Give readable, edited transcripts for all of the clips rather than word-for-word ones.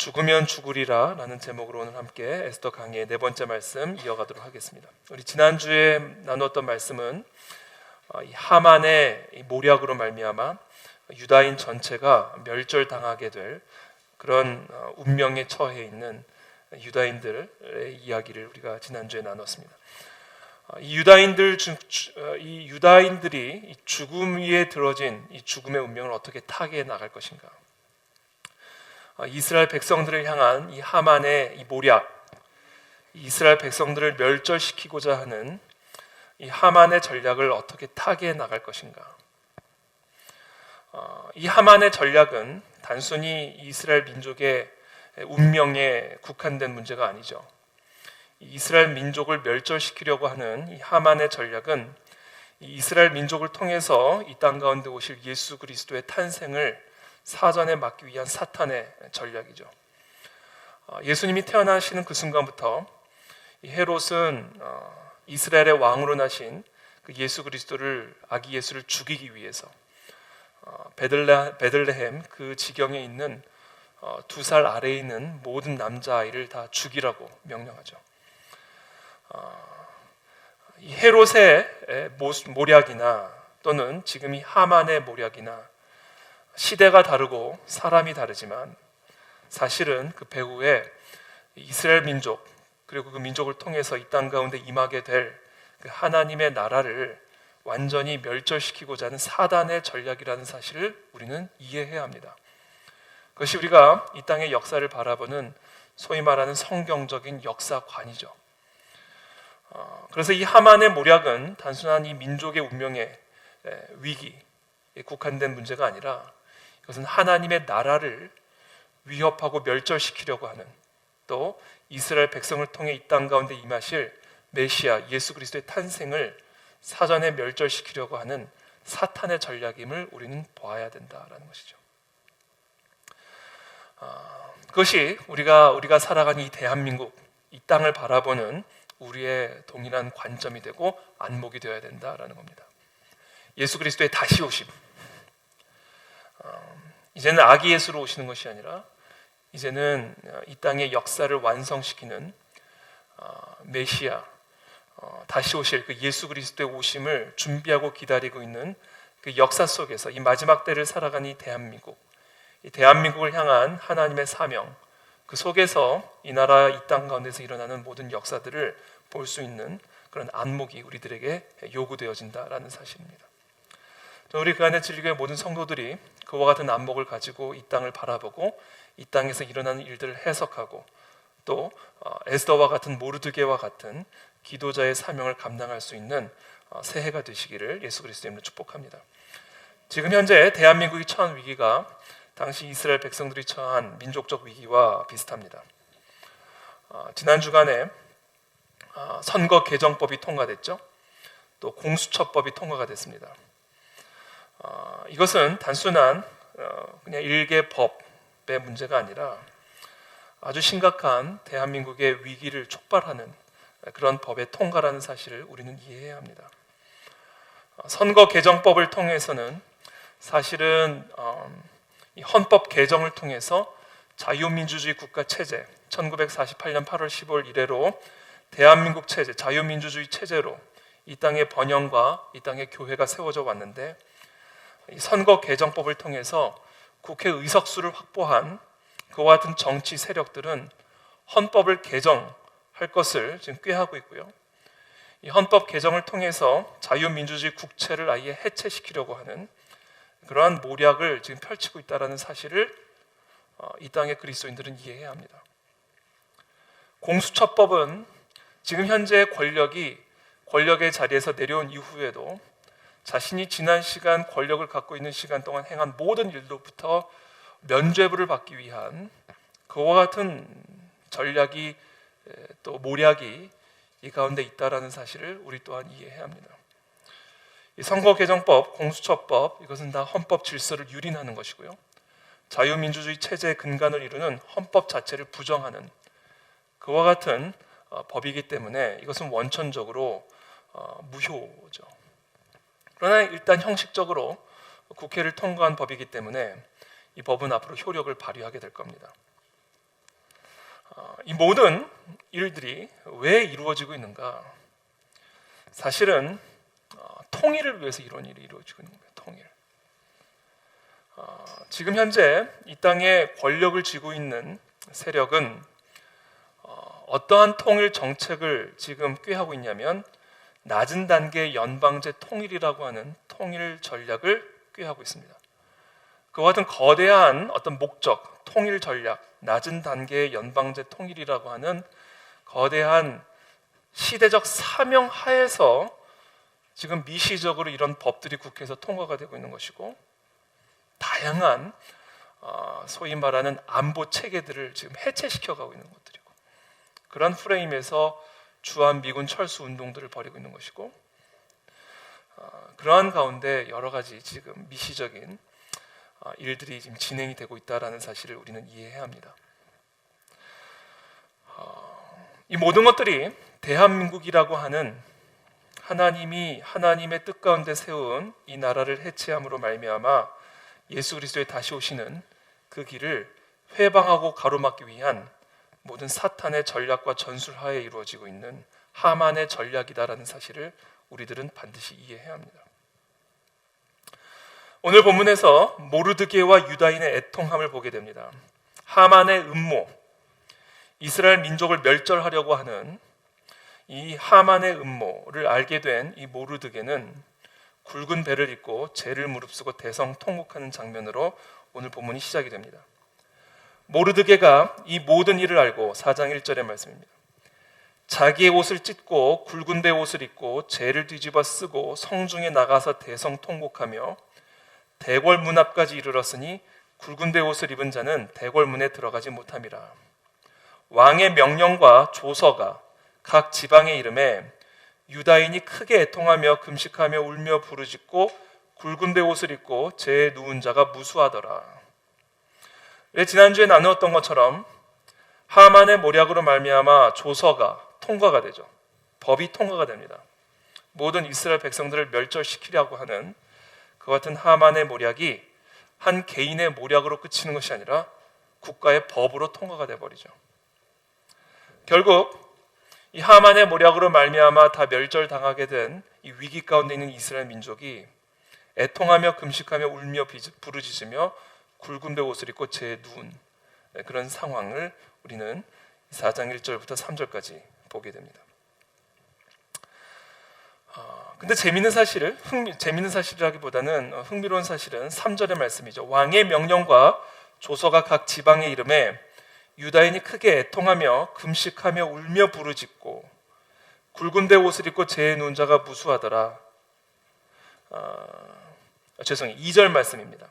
죽으면 죽으리라 라는 제목으로 오늘 함께 에스더 강의의 네 번째 말씀 이어가도록 하겠습니다. 우리 지난주에 나누었던 말씀은 이 하만의 이 모략으로 말미암아 유다인 전체가 멸절당하게 될 그런 운명에 처해 있는 유다인들의 이야기를 우리가 지난주에 나눴습니다. 이 유다인들이 죽음 위에 들어진 이 죽음의 운명을 어떻게 타개해 나갈 것인가? 이스라엘 백성들을 향한 이 하만의 이 모략, 이스라엘 백성들을 멸절시키고자 하는 이 하만의 전략을 어떻게 타개해 나갈 것인가? 이 하만의 전략은 단순히 이스라엘 민족의 운명에 국한된 문제가 아니죠. 이스라엘 민족을 멸절시키려고 하는 이 하만의 전략은 이스라엘 민족을 통해서 이 땅 가운데 오실 예수 그리스도의 탄생을 사전에 막기 위한 사탄의 전략이죠. 예수님이 태어나시는 그 순간부터 이 헤롯은 이스라엘의 왕으로 나신 그 예수 그리스도를, 아기 예수를 죽이기 위해서 베들레헴 그 지경에 있는 2살 아래에 있는 모든 남자아이를 다 죽이라고 명령하죠. 이 헤롯의 모략이나 또는 지금 이 하만의 모략이나 시대가 다르고 사람이 다르지만 사실은 그 배후에 이스라엘 민족, 그리고 그 민족을 통해서 이 땅 가운데 임하게 될 그 하나님의 나라를 완전히 멸절시키고자 하는 사단의 전략이라는 사실을 우리는 이해해야 합니다. 그것이 우리가 이 땅의 역사를 바라보는 소위 말하는 성경적인 역사관이죠. 그래서 이 하만의 모략은 단순한 이 민족의 운명의 위기에 국한된 문제가 아니라 이것은 하나님의 나라를 위협하고 멸절시키려고 하는, 또 이스라엘 백성을 통해 이 땅 가운데 임하실 메시아 예수 그리스도의 탄생을 사전에 멸절시키려고 하는 사탄의 전략임을 우리는 보아야 된다라는 것이죠. 그것이 우리가 살아가는 이 대한민국, 이 땅을 바라보는 우리의 동일한 관점이 되고 안목이 되어야 된다라는 겁니다. 예수 그리스도의 다시 오심, 이제는 아기 예수로 오시는 것이 아니라 이제는 이 땅의 역사를 완성시키는 메시아, 다시 오실 그 예수 그리스도의 오심을 준비하고 기다리고 있는 그 역사 속에서 이 마지막 때를 살아가는 이 대한민국을 향한 하나님의 사명, 그 속에서 이 나라, 이 땅 가운데서 일어나는 모든 역사들을 볼 수 있는 그런 안목이 우리들에게 요구되어진다라는 사실입니다. 우리 그 안에 진리교회 모든 성도들이 그와 같은 안목을 가지고 이 땅을 바라보고 이 땅에서 일어나는 일들을 해석하고 또 에스더와 같은 모르드게와 같은 기도자의 사명을 감당할 수 있는 새해가 되시기를 예수 그리스도의 이름으로 축복합니다. 지금 현재 대한민국이 처한 위기가 당시 이스라엘 백성들이 처한 민족적 위기와 비슷합니다. 지난 주간에 선거 개정법이 통과됐죠. 또 공수처법이 통과가 됐습니다. 이것은 단순한 그냥 일개 법의 문제가 아니라 아주 심각한 대한민국의 위기를 촉발하는 그런 법의 통과라는 사실을 우리는 이해해야 합니다. 선거 개정법을 통해서는 사실은 이 헌법 개정을 통해서 자유민주주의 국가 체제, 1948년 8월 15일 이래로 대한민국 체제, 자유민주주의 체제로 이 땅의 번영과 이 땅의 교회가 세워져 왔는데, 이 선거 개정법을 통해서 국회 의석수를 확보한 그와 같은 정치 세력들은 헌법을 개정할 것을 지금 꾀하고 있고요. 이 헌법 개정을 통해서 자유민주주의 국체를 아예 해체시키려고 하는 그러한 모략을 지금 펼치고 있다는 사실을 이 땅의 그리스도인들은 이해해야 합니다. 공수처법은 지금 현재 권력의 자리에서 내려온 이후에도 자신이 지난 시간 권력을 갖고 있는 시간 동안 행한 모든 일로부터 면죄부를 받기 위한 그와 같은 전략이 또 모략이 이 가운데 있다라는 사실을 우리 또한 이해해야 합니다. 이 선거 개정법, 공수처법, 이것은 다 헌법 질서를 유린하는 것이고요. 자유민주주의 체제의 근간을 이루는 헌법 자체를 부정하는 그와 같은 법이기 때문에 이것은 원천적으로 무효죠. 그러나 일단 형식적으로 국회를 통과한 법이기 때문에 이 법은 앞으로 효력을 발휘하게 될 겁니다. 이 모든 일들이 왜 이루어지고 있는가? 사실은 통일을 위해서 이런 일이 이루어지고 있는 거예요. 통일. 지금 현재 이 땅에 권력을 쥐고 있는 세력은 어떠한 통일 정책을 지금 꾀하고 있냐면 낮은 단계의 연방제 통일이라고 하는 통일 전략을 꾀하고 있습니다. 그와 같은 거대한 어떤 목적, 통일 전략, 낮은 단계의 연방제 통일이라고 하는 거대한 시대적 사명 하에서 지금 미시적으로 이런 법들이 국회에서 통과가 되고 있는 것이고, 다양한 소위 말하는 안보 체계들을 지금 해체시켜가고 있는 것들이고, 그런 프레임에서 주한 미군 철수 운동들을 벌이고 있는 것이고, 그러한 가운데 여러 가지 지금 미시적인 일들이 지금 진행이 되고 있다라는 사실을 우리는 이해해야 합니다. 이 모든 것들이 대한민국이라고 하는 하나님이 하나님의 뜻 가운데 세운 이 나라를 해체함으로 말미암아 예수 그리스도의 다시 오시는 그 길을 회방하고 가로막기 위한 모든 사탄의 전략과 전술하에 이루어지고 있는 하만의 전략이다라는 사실을 우리들은 반드시 이해해야 합니다. 오늘 본문에서 모르드게와 유다인의 애통함을 보게 됩니다. 하만의 음모, 이스라엘 민족을 멸절하려고 하는 이 하만의 음모를 알게 된 이 모르드게는 굵은 배를 입고 죄를 무릅쓰고 대성통곡하는 장면으로 오늘 본문이 시작이 됩니다. 모르드게가 이 모든 일을 알고 4장 1절의 말씀입니다. 자기의 옷을 찢고 굵은 배 옷을 입고 죄를 뒤집어 쓰고 성중에 나가서 대성통곡하며 대궐 문 앞까지 이르렀으니 굵은 배 옷을 입은 자는 대궐 문에 들어가지 못함이라. 왕의 명령과 조서가 각 지방의 이름에 유다인이 크게 애통하며 금식하며 울며 부르짖고 굵은 배 옷을 입고 죄에 누운 자가 무수하더라. 지난주에 나누었던 것처럼 하만의 모략으로 말미암아 조서가 통과가 되죠. 법이 통과가 됩니다. 모든 이스라엘 백성들을 멸절시키려고 하는 그와 같은 하만의 모략이 한 개인의 모략으로 그치는 것이 아니라 국가의 법으로 통과가 돼버리죠. 결국 이 하만의 모략으로 말미암아 다 멸절당하게 된 이 위기 가운데 있는 이스라엘 민족이 애통하며 금식하며 울며 부르짖으며 굵은 배 옷을 입고 죄에 누운 그런 상황을 우리는 4장 1절부터 3절까지 보게 됩니다. 근데 재미있는 사실이라기보다는 흥미로운 사실은 3절의 말씀이죠. 왕의 명령과 조서가 각 지방의 이름에 유다인이 크게 애통하며 금식하며 울며 부르짖고 굵은 배 옷을 입고 죄에 누운 자가 무수하더라. 2절 말씀입니다.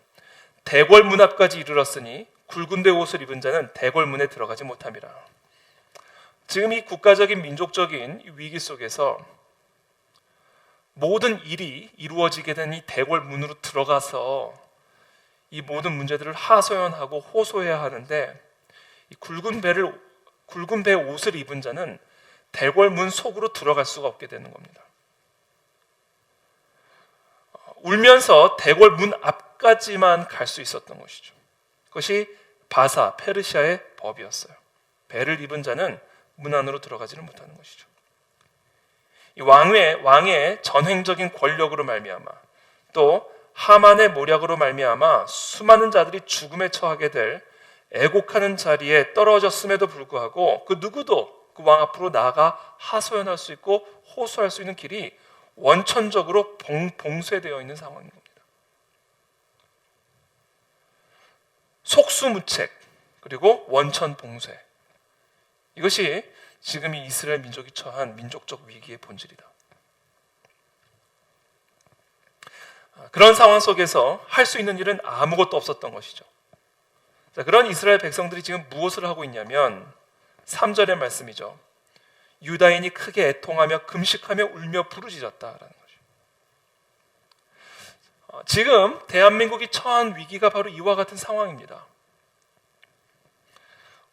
대궐 문 앞까지 이르렀으니 굵은 배 옷을 입은 자는 대궐 문에 들어가지 못함이라. 지금 이 국가적인 민족적인 위기 속에서 모든 일이 이루어지게 된 이 대궐 문으로 들어가서 이 모든 문제들을 하소연하고 호소해야 하는데, 이 굵은 배 옷을 입은 자는 대궐 문 속으로 들어갈 수가 없게 되는 겁니다. 울면서 대궐 문 앞까지만 갈 수 있었던 것이죠. 그것이 바사, 페르시아의 법이었어요. 배를 입은 자는 문 안으로 들어가지는 못하는 것이죠. 이 왕의 전횡적인 권력으로 말미암아, 또 하만의 모략으로 말미암아 수많은 자들이 죽음에 처하게 될 애곡하는 자리에 떨어졌음에도 불구하고 그 누구도 그 왕 앞으로 나아가 하소연할 수 있고 호소할 수 있는 길이 원천적으로 봉쇄되어 있는 상황인 겁니다. 속수무책, 그리고 원천 봉쇄, 이것이 지금 이 이스라엘 민족이 처한 민족적 위기의 본질이다. 그런 상황 속에서 할 수 있는 일은 아무것도 없었던 것이죠. 자, 그런 이스라엘 백성들이 지금 무엇을 하고 있냐면 3절의 말씀이죠. 유다인이 크게 애통하며 금식하며 울며 부르짖었다라는 거죠. 지금 대한민국이 처한 위기가 바로 이와 같은 상황입니다.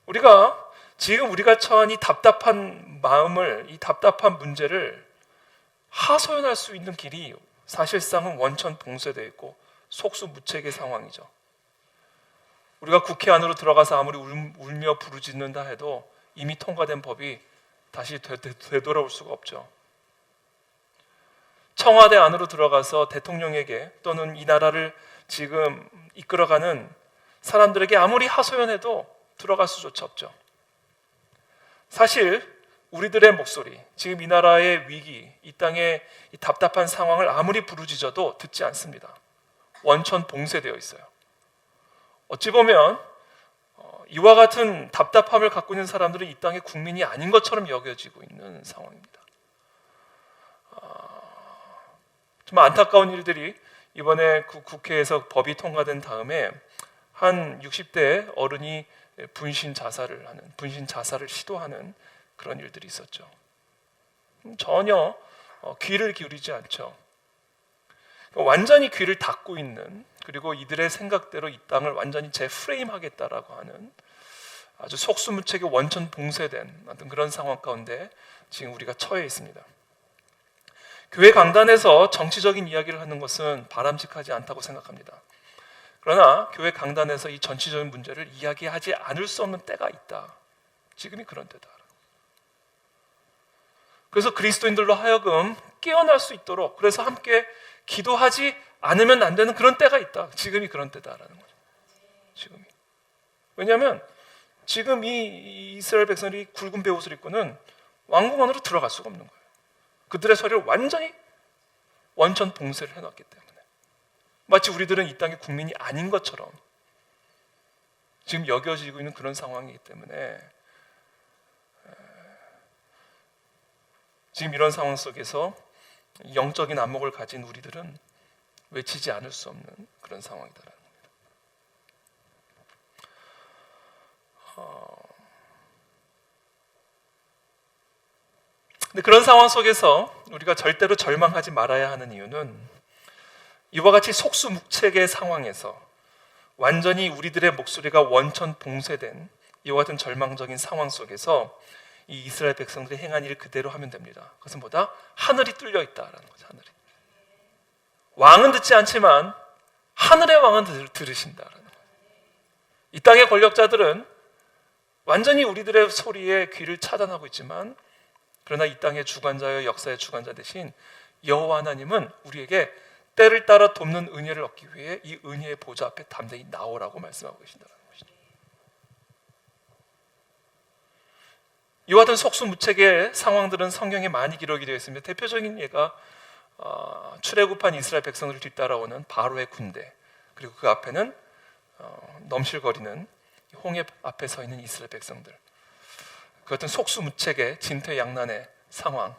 우리가 처한 이 답답한 마음을, 이 답답한 문제를 하소연할 수 있는 길이 사실상은 원천 봉쇄되어 있고 속수무책의 상황이죠. 우리가 국회 안으로 들어가서 아무리 울며 부르짖는다 해도 이미 통과된 법이 다시 되돌아올 수가 없죠. 청와대 안으로 들어가서 대통령에게 또는 이 나라를 지금 이끌어가는 사람들에게 아무리 하소연해도 들어갈 수조차 없죠. 사실 우리들의 목소리, 지금 이 나라의 위기, 이 땅의 이 답답한 상황을 아무리 부르짖어도 듣지 않습니다. 원천 봉쇄되어 있어요. 어찌 보면 이와 같은 답답함을 갖고 있는 사람들은 이 땅의 국민이 아닌 것처럼 여겨지고 있는 상황입니다. 좀 안타까운 일들이 이번에 국회에서 법이 통과된 다음에 한 60대 어른이 분신 자살을 시도하는 그런 일들이 있었죠. 전혀 귀를 기울이지 않죠. 완전히 귀를 닫고 있는, 그리고 이들의 생각대로 이 땅을 완전히 재프레임하겠다라고 하는 아주 속수무책에 원천 봉쇄된 어떤 그런 상황 가운데 지금 우리가 처해 있습니다. 교회 강단에서 정치적인 이야기를 하는 것은 바람직하지 않다고 생각합니다. 그러나 교회 강단에서 이 정치적인 문제를 이야기하지 않을 수 없는 때가 있다. 지금이 그런 때다. 그래서 그리스도인들로 하여금 깨어날 수 있도록, 그래서 함께 기도하지 않으면 안 되는 그런 때가 있다. 지금이 그런 때다라는 거죠. 지금이. 왜냐하면 지금 이 이스라엘 백성들이 굵은 베옷을 입고는 왕궁 안으로 들어갈 수가 없는 거예요. 그들의 소리를 완전히 원천 봉쇄를 해놨기 때문에 마치 우리들은 이 땅의 국민이 아닌 것처럼 지금 여겨지고 있는 그런 상황이기 때문에 지금 이런 상황 속에서 영적인 안목을 가진 우리들은 외치지 않을 수 없는 그런 상황이다라는 겁니다. 근데 그런 상황 속에서 우리가 절대로 절망하지 말아야 하는 이유는 이와 같이 속수무책의 상황에서 완전히 우리들의 목소리가 원천 봉쇄된 이와 같은 절망적인 상황 속에서 이 이스라엘 백성들이 행한 일 그대로 하면 됩니다. 그것은 뭐다? 하늘이 뚫려 있다라는 거죠. 하늘이. 왕은 듣지 않지만 하늘의 왕은 들으신다라는 거예요. 이 땅의 권력자들은 완전히 우리들의 소리에 귀를 차단하고 있지만, 그러나 이 땅의 주관자여 역사의 주관자 대신 여호와 하나님은 우리에게 때를 따라 돕는 은혜를 얻기 위해 이 은혜의 보좌 앞에 담대히 나오라고 말씀하고 계신다는 것이죠. 이와 같은 속수무책의 상황들은 성경에 많이 기록이 되어 있습니다. 대표적인 예가 출애굽한 이스라엘 백성들을 뒤따라오는 바로의 군대, 그리고 그 앞에는 넘실거리는 홍해 앞에 서 있는 이스라엘 백성들, 그 같은 속수무책의 진퇴양난의 상황,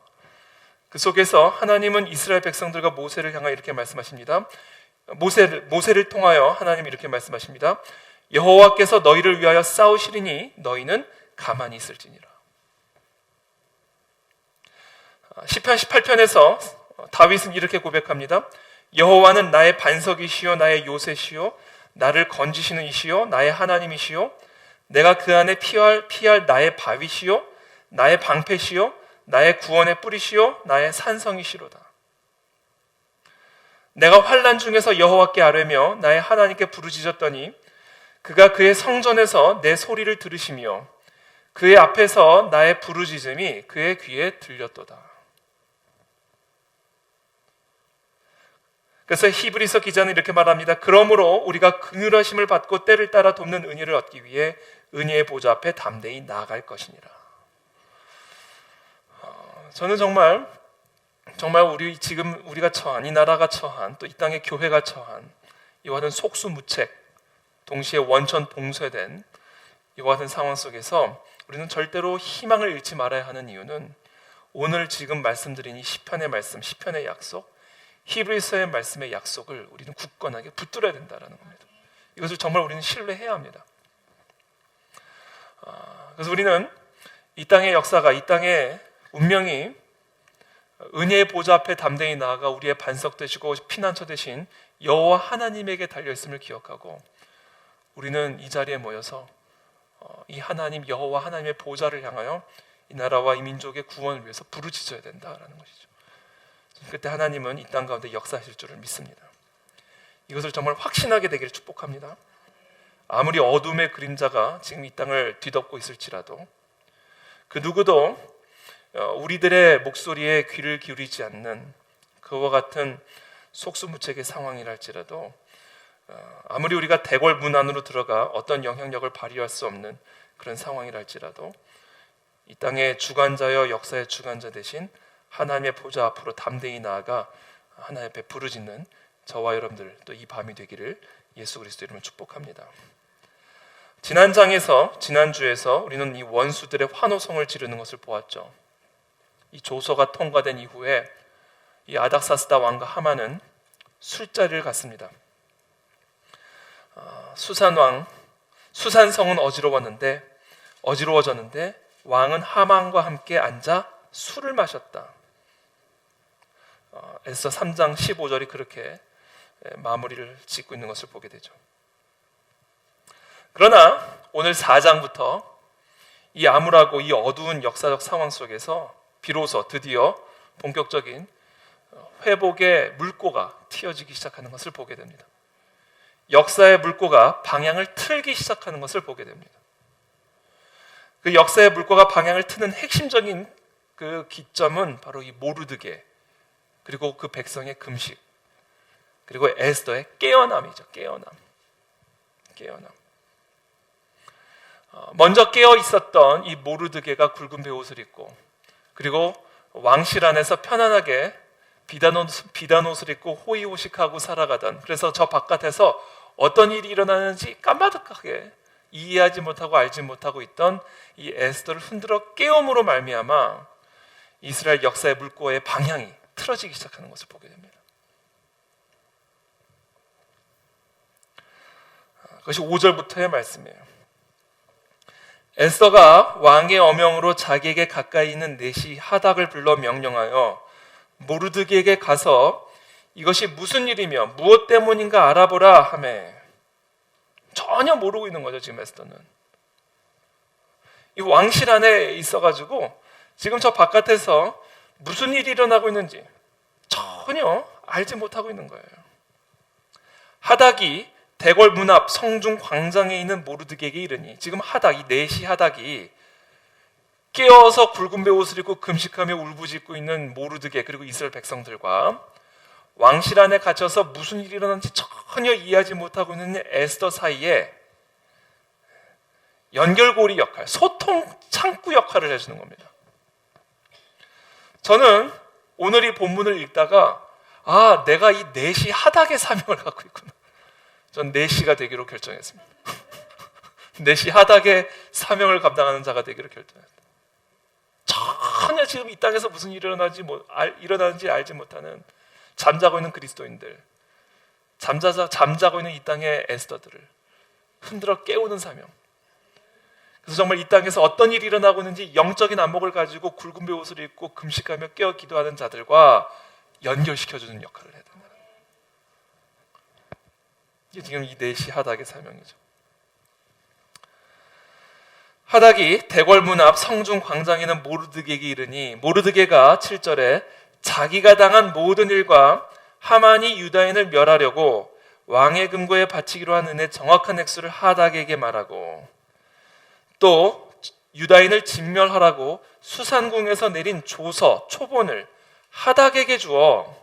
그 속에서 하나님은 이스라엘 백성들과 모세를 향하여 이렇게 말씀하십니다. 모세를 통하여 하나님이 이렇게 말씀하십니다. 여호와께서 너희를 위하여 싸우시리니 너희는 가만히 있을지니라. 시편 18편에서 다윗은 이렇게 고백합니다. 여호와는 나의 반석이시요 나의 요새시요 나를 건지시는 이시요 나의 하나님이시요 내가 그 안에 피할 나의 바위시요 나의 방패시요 나의 구원의 뿌리시요 나의 산성이시로다. 내가 환난 중에서 여호와께 아뢰며 나의 하나님께 부르짖었더니 그가 그의 성전에서 내 소리를 들으시며 그의 앞에서 나의 부르짖음이 그의 귀에 들렸도다. 그래서 히브리서 기자는 이렇게 말합니다. 그러므로 우리가 긍휼하심을 받고 때를 따라 돕는 은혜를 얻기 위해 은혜의 보좌 앞에 담대히 나아갈 것이니라. 저는 정말 우리가 처한, 이 나라가 처한, 또 이 땅의 교회가 처한 이와 같은 속수무책, 동시에 원천 봉쇄된 이와 같은 상황 속에서 우리는 절대로 희망을 잃지 말아야 하는 이유는 오늘 지금 말씀드린 이 시편의 말씀, 시편의 약속, 히브리서의 말씀의 약속을 우리는 굳건하게 붙들어야 된다는 겁니다. 이것을 정말 우리는 신뢰해야 합니다. 그래서 우리는 이 땅의 역사가, 이 땅의 운명이 은혜의 보좌 앞에 담대히 나아가 우리의 반석 되시고 피난처 되신 여호와 하나님에게 달려있음을 기억하고 우리는 이 자리에 모여서 이 하나님 여호와 하나님의 보좌를 향하여 이 나라와 이 민족의 구원을 위해서 부르짖어야 된다라는 것이죠. 그때 하나님은 이 땅 가운데 역사하실 줄을 믿습니다. 이것을 정말 확신하게 되기를 축복합니다. 아무리 어둠의 그림자가 지금 이 땅을 뒤덮고 있을지라도 그 누구도 우리들의 목소리에 귀를 기울이지 않는 그와 같은 속수무책의 상황이랄지라도 아무리 우리가 대궐 문 안으로 들어가 어떤 영향력을 발휘할 수 없는 그런 상황이랄지라도 이 땅의 주관자여 역사의 주관자 대신 하나님의 보좌 앞으로 담대히 나아가 하나님 앞에 부르짖는 저와 여러분들 또 이 밤이 되기를 예수 그리스도 이름으로 축복합니다. 지난주에서 우리는 이 원수들의 환호성을 지르는 것을 보았죠. 이 조서가 통과된 이후에 이 아닥사스다 왕과 하만은 술자리를 갖습니다. 수산성은 어지러워졌는데 왕은 하만과 함께 앉아 술을 마셨다. 에스더 3장 15절이 그렇게 마무리를 짓고 있는 것을 보게 되죠. 그러나 오늘 4장부터 이 암울하고 이 어두운 역사적 상황 속에서 비로소 드디어 본격적인 회복의 물꼬가 튀어지기 시작하는 것을 보게 됩니다. 역사의 물꼬가 방향을 틀기 시작하는 것을 보게 됩니다. 그 역사의 물꼬가 방향을 트는 핵심적인 그 기점은 바로 이 모르드게, 그리고 그 백성의 금식, 그리고 에스더의 깨어남이죠. 깨어남. 먼저 깨어 있었던 이 모르드게가 굵은 베옷을 입고, 그리고 왕실 안에서 편안하게 비단 옷을 입고 호의호식하고 살아가던, 그래서 저 바깥에서 어떤 일이 일어나는지 까마득하게 이해하지 못하고 알지 못하고 있던 이 에스더를 흔들어 깨움으로 말미암아 이스라엘 역사의 물꼬의 방향이 틀어지기 시작하는 것을 보게 됩니다. 그것이 5절부터의 말씀이에요. 에스더가 왕의 어명으로 자기에게 가까이 있는 내시 하닥을 불러 명령하여 모르드게에게 가서 이것이 무슨 일이며 무엇 때문인가 알아보라 하매, 전혀 모르고 있는 거죠. 지금 에스더는 이 왕실 안에 있어가지고 지금 저 바깥에서 무슨 일이 일어나고 있는지 전혀 알지 못하고 있는 거예요. 하닥이 대궐 문 앞 성중 광장에 있는 모르드게에게 이르니, 지금 이 내시 하닥이 깨어서 굵은 베옷을 입고 금식하며 울부짖고 있는 모르드게, 그리고 이스라엘 백성들과 왕실 안에 갇혀서 무슨 일이 일어났는지 전혀 이해하지 못하고 있는 에스더 사이에 연결고리 역할, 소통 창구 역할을 해주는 겁니다. 저는 오늘 이 본문을 읽다가 내가 이 내시 하닥의 사명을 갖고 있구나. 전 내시가 되기로 결정했습니다. 내시 하닥의 사명을 감당하는 자가 되기로 결정했습니다. 전혀 지금 이 땅에서 무슨 일이 일어나는지 알지 못하는 잠자고 있는 그리스도인들, 잠자고 있는 이 땅의 에스더들을 흔들어 깨우는 사명. 그래서 정말 이 땅에서 어떤 일이 일어나고 있는지 영적인 안목을 가지고 굵은 베옷을 입고 금식하며 깨어 기도하는 자들과 연결시켜주는 역할을 해야 된다. 이게 지금 이 내시 하닥의 사명이죠. 하닥이 대궐 문 앞 성중 광장에 있는 모르드게에게 이르니, 모르드게가 7절에 자기가 당한 모든 일과 하만이 유다인을 멸하려고 왕의 금고에 바치기로 한 은의 정확한 액수를 하닥에게 말하고, 또 유다인을 진멸하라고 수산궁에서 내린 조서, 초본을 하닥에게 주어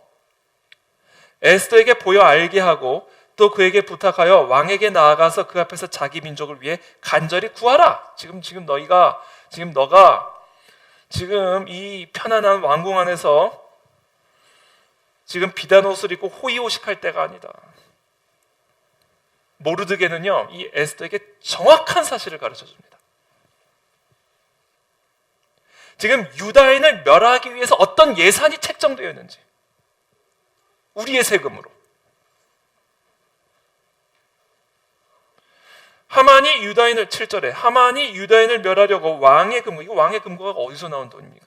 에스더에게 보여 알게 하고, 또 그에게 부탁하여 왕에게 나아가서 그 앞에서 자기 민족을 위해 간절히 구하라. 지금 너가 지금 이 편안한 왕궁 안에서 지금 비단 옷을 입고 호의호식할 때가 아니다. 모르드게는요, 이 에스더에게 정확한 사실을 가르쳐 줍니다. 지금 유다인을 멸하기 위해서 어떤 예산이 책정되어 있는지, 우리의 세금으로. 하만이 유다인을 7절에 하만이 유다인을 멸하려고 왕의 금고, 이거 왕의 금고가 어디서 나온 돈입니까?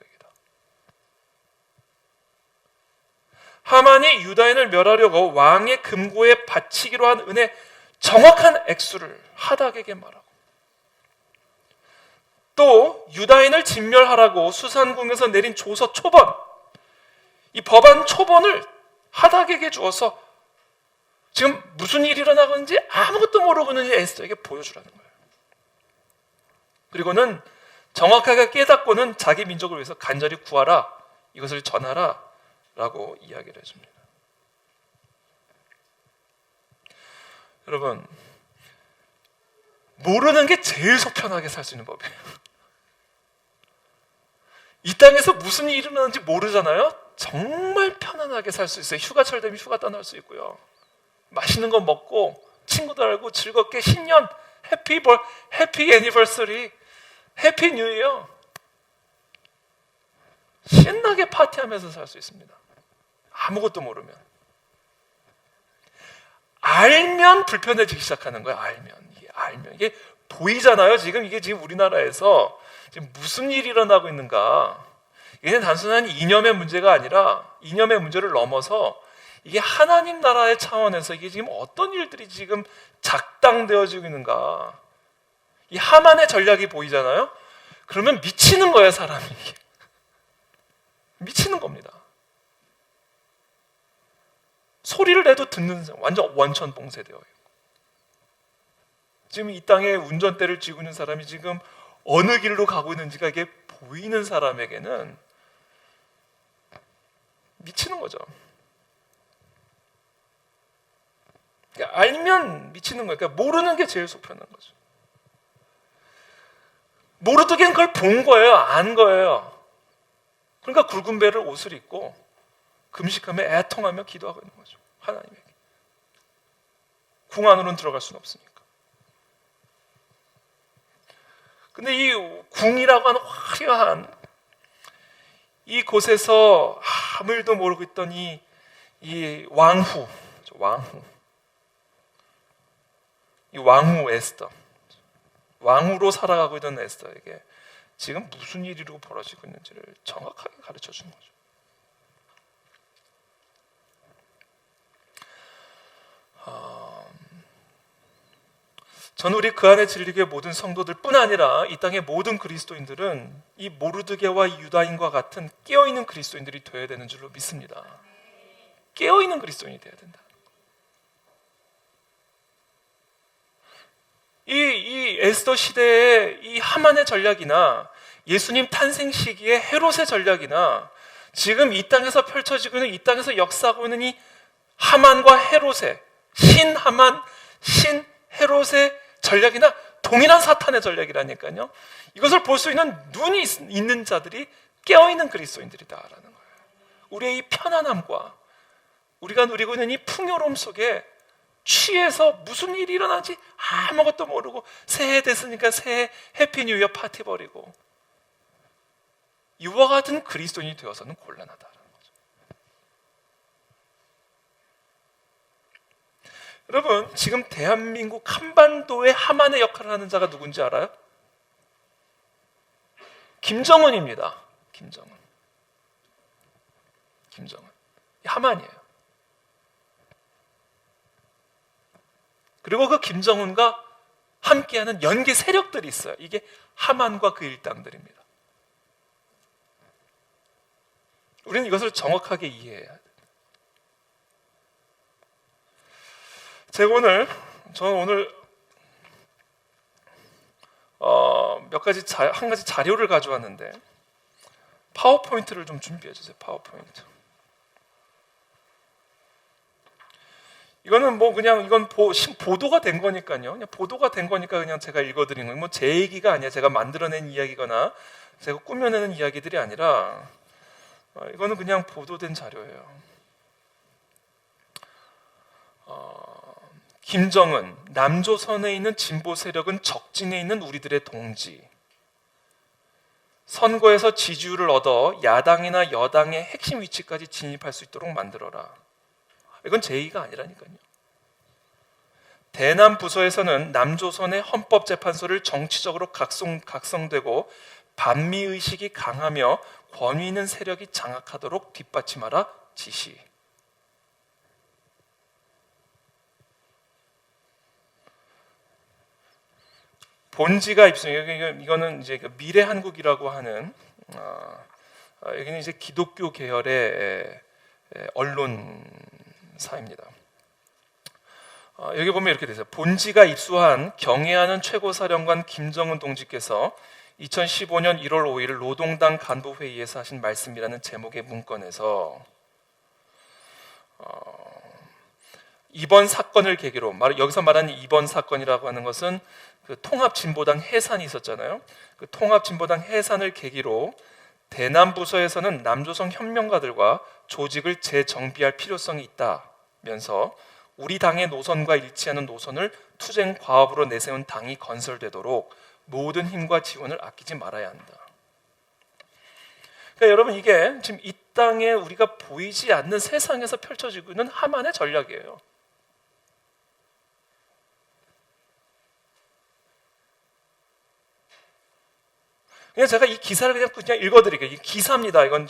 하만이 유다인을 멸하려고 왕의 금고에 바치기로 한 은의 정확한 액수를 하닥에게 말하고, 또 유다인을 진멸하라고 수산궁에서 내린 조서 초본, 이 법안 초본을 하닥에게 주어서 지금 무슨 일이 일어나고 있는지 아무것도 모르고 있는 에스더에게 보여주라는 거예요. 그리고는 정확하게 깨닫고는 자기 민족을 위해서 간절히 구하라, 이것을 전하라 라고 이야기를 해줍니다. 여러분, 모르는 게 제일 속 편하게 살 수 있는 법이에요. 이 땅에서 무슨 일이 일어나는지 모르잖아요. 정말 편안하게 살 수 있어요. 휴가철 되면 휴가 떠날 수 있고요. 맛있는 거 먹고 친구들하고 즐겁게 신년 해피 애니버서리, 해피 뉴 이어 신나게 파티하면서 살 수 있습니다. 아무것도 모르면. 알면 불편해지기 시작하는 거예요. 알면 이게 보이잖아요. 이게 지금 우리나라에서 지금 무슨 일이 일어나고 있는가. 이게 단순한 이념의 문제가 아니라 이념의 문제를 넘어서 이게 하나님 나라의 차원에서 이게 지금 어떤 일들이 지금 작당되어지고 있는가. 이 하만의 전략이 보이잖아요. 그러면 미치는 거예요, 사람이. 미치는 겁니다. 소리를 내도 듣는 사람, 완전 원천봉쇄되어 있고. 지금 이 땅에 운전대를 쥐고 있는 사람이 지금 어느 길로 가고 있는지가 이게 보이는 사람에게는 미치는 거죠. 그러니까 알면 미치는 거예요. 그러니까 모르는 게 제일 속편한 거죠. 모르더기엔 그걸 본 거예요. 안 거예요. 그러니까 굵은 배를 옷을 입고 금식하며 애통하며 기도하고 있는 거죠. 하나님에게. 궁 안으로는 들어갈 수는 없으니까. 근데 이 궁이라고 하는 화려한 이 곳에서 아무 일도 모르고 있던 이 왕후, 이 왕후 에스더, 왕후로 살아가고 있던 에스더에게 지금 무슨 일이 벌어지고 있는지를 정확하게 가르쳐 준 거죠. 저는 우리 그 안에 진리교회 모든 성도들뿐 아니라 이 땅의 모든 그리스도인들은 이 모르드게와 이 유다인과 같은 깨어있는 그리스도인들이 되어야 되는 줄로 믿습니다. 깨어있는 그리스도인이 되어야 된다. 이 에스더 시대의 이 하만의 전략이나 예수님 탄생 시기의 헤롯의 전략이나 지금 이 땅에서 펼쳐지고 있는, 이 땅에서 역사하고 있는 이 하만과 헤롯의 신하만, 신헤롯의 전략이나 동일한 사탄의 전략이라니까요. 이것을 볼 수 있는 눈이 있는 자들이 깨어있는 그리스도인들이다라는 거예요. 우리의 이 편안함과 우리가 누리고 있는 이 풍요로움 속에 취해서 무슨 일이 일어나지 아무것도 모르고 새해 됐으니까 새해 해피 뉴 이어 파티 버리고 이와 같은 그리스도인이 되어서는 곤란하다라는 거죠. 여러분, 지금 대한민국 한반도의 하만의 역할을 하는 자가 누군지 알아요? 김정은입니다. 김정은. 하만이에요. 그리고 그 김정은과 함께하는 연계 세력들이 있어요. 이게 하만과 그 일당들입니다. 우리는 이것을 정확하게 이해해야 돼요. 저는 오늘 한 가지 자료를 가져왔는데 파워포인트를 좀 준비해 주세요. 파워포인트. 이거는 이건 보도가 된 거니까요. 그냥 보도가 된 거니까 그냥 제가 읽어드리는 거예요. 제 얘기가 아니야. 제가 만들어낸 이야기거나 제가 꾸며내는 이야기들이 아니라 이거는 그냥 보도된 자료예요. 김정은, 남조선에 있는 진보 세력은 적진에 있는 우리들의 동지. 선거에서 지지율을 얻어 야당이나 여당의 핵심 위치까지 진입할 수 있도록 만들어라. 이건 제 얘기가 아니라니까요. 대남 부서에서는 남조선의 헌법재판소를 정치적으로 각성되고 반미의식이 강하며 권위 있는 세력이 장악하도록 뒷받침하라 지시. 본지가 이거는 이제 미래 한국이라고 하는 여기는 이제 기독교 계열의 언론사입니다. 여기 보면 이렇게 되세요. 본지가 입수한 경애하는 최고사령관 김정은 동지께서 2015년 1월 5일 노동당 간부회의에서 하신 말씀이라는 제목의 문건에서 이번 사건을 계기로, 여기서 말하는 이번 사건이라고 하는 것은 그 통합진보당 해산이 있었잖아요. 그 통합진보당 해산을 계기로 대남부서에서는 남조선 혁명가들과 조직을 재정비할 필요성이 있다면서 우리 당의 노선과 일치하는 노선을 투쟁 과업으로 내세운 당이 건설되도록 모든 힘과 지원을 아끼지 말아야 한다. 그러니까 여러분, 이게 지금 이 땅에 우리가 보이지 않는 세상에서 펼쳐지고 있는 하만의 전략이에요. 그냥 제가 이 기사를 그냥 읽어드릴게요. 이 기사입니다. 이거는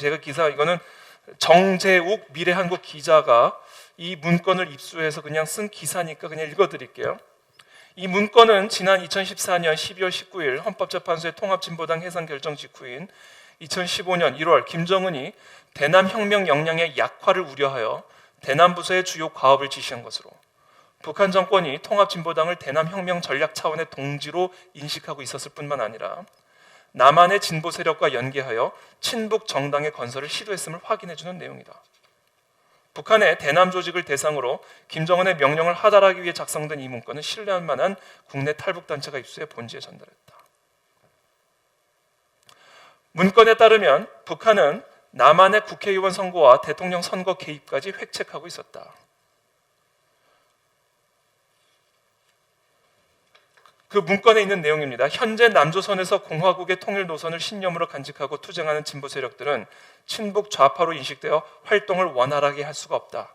정재욱 미래한국 기자가 이 문건을 입수해서 그냥 쓴 기사니까 그냥 읽어드릴게요. 이 문건은 지난 2014년 12월 19일 헌법재판소의 통합진보당 해산 결정 직후인 2015년 1월 김정은이 대남혁명 역량의 약화를 우려하여 대남부서의 주요 과업을 지시한 것으로, 북한 정권이 통합진보당을 대남혁명 전략 차원의 동지로 인식하고 있었을 뿐만 아니라 남한의 진보 세력과 연계하여 친북 정당의 건설을 시도했음을 확인해주는 내용이다. 북한의 대남 조직을 대상으로 김정은의 명령을 하달하기 위해 작성된 이 문건은 신뢰할 만한 국내 탈북단체가 입수해 본지에 전달했다. 문건에 따르면 북한은 남한의 국회의원 선거와 대통령 선거 개입까지 획책하고 있었다. 그 문건에 있는 내용입니다. 현재 남조선에서 공화국의 통일 노선을 신념으로 간직하고 투쟁하는 진보 세력들은 친북 좌파로 인식되어 활동을 원활하게 할 수가 없다.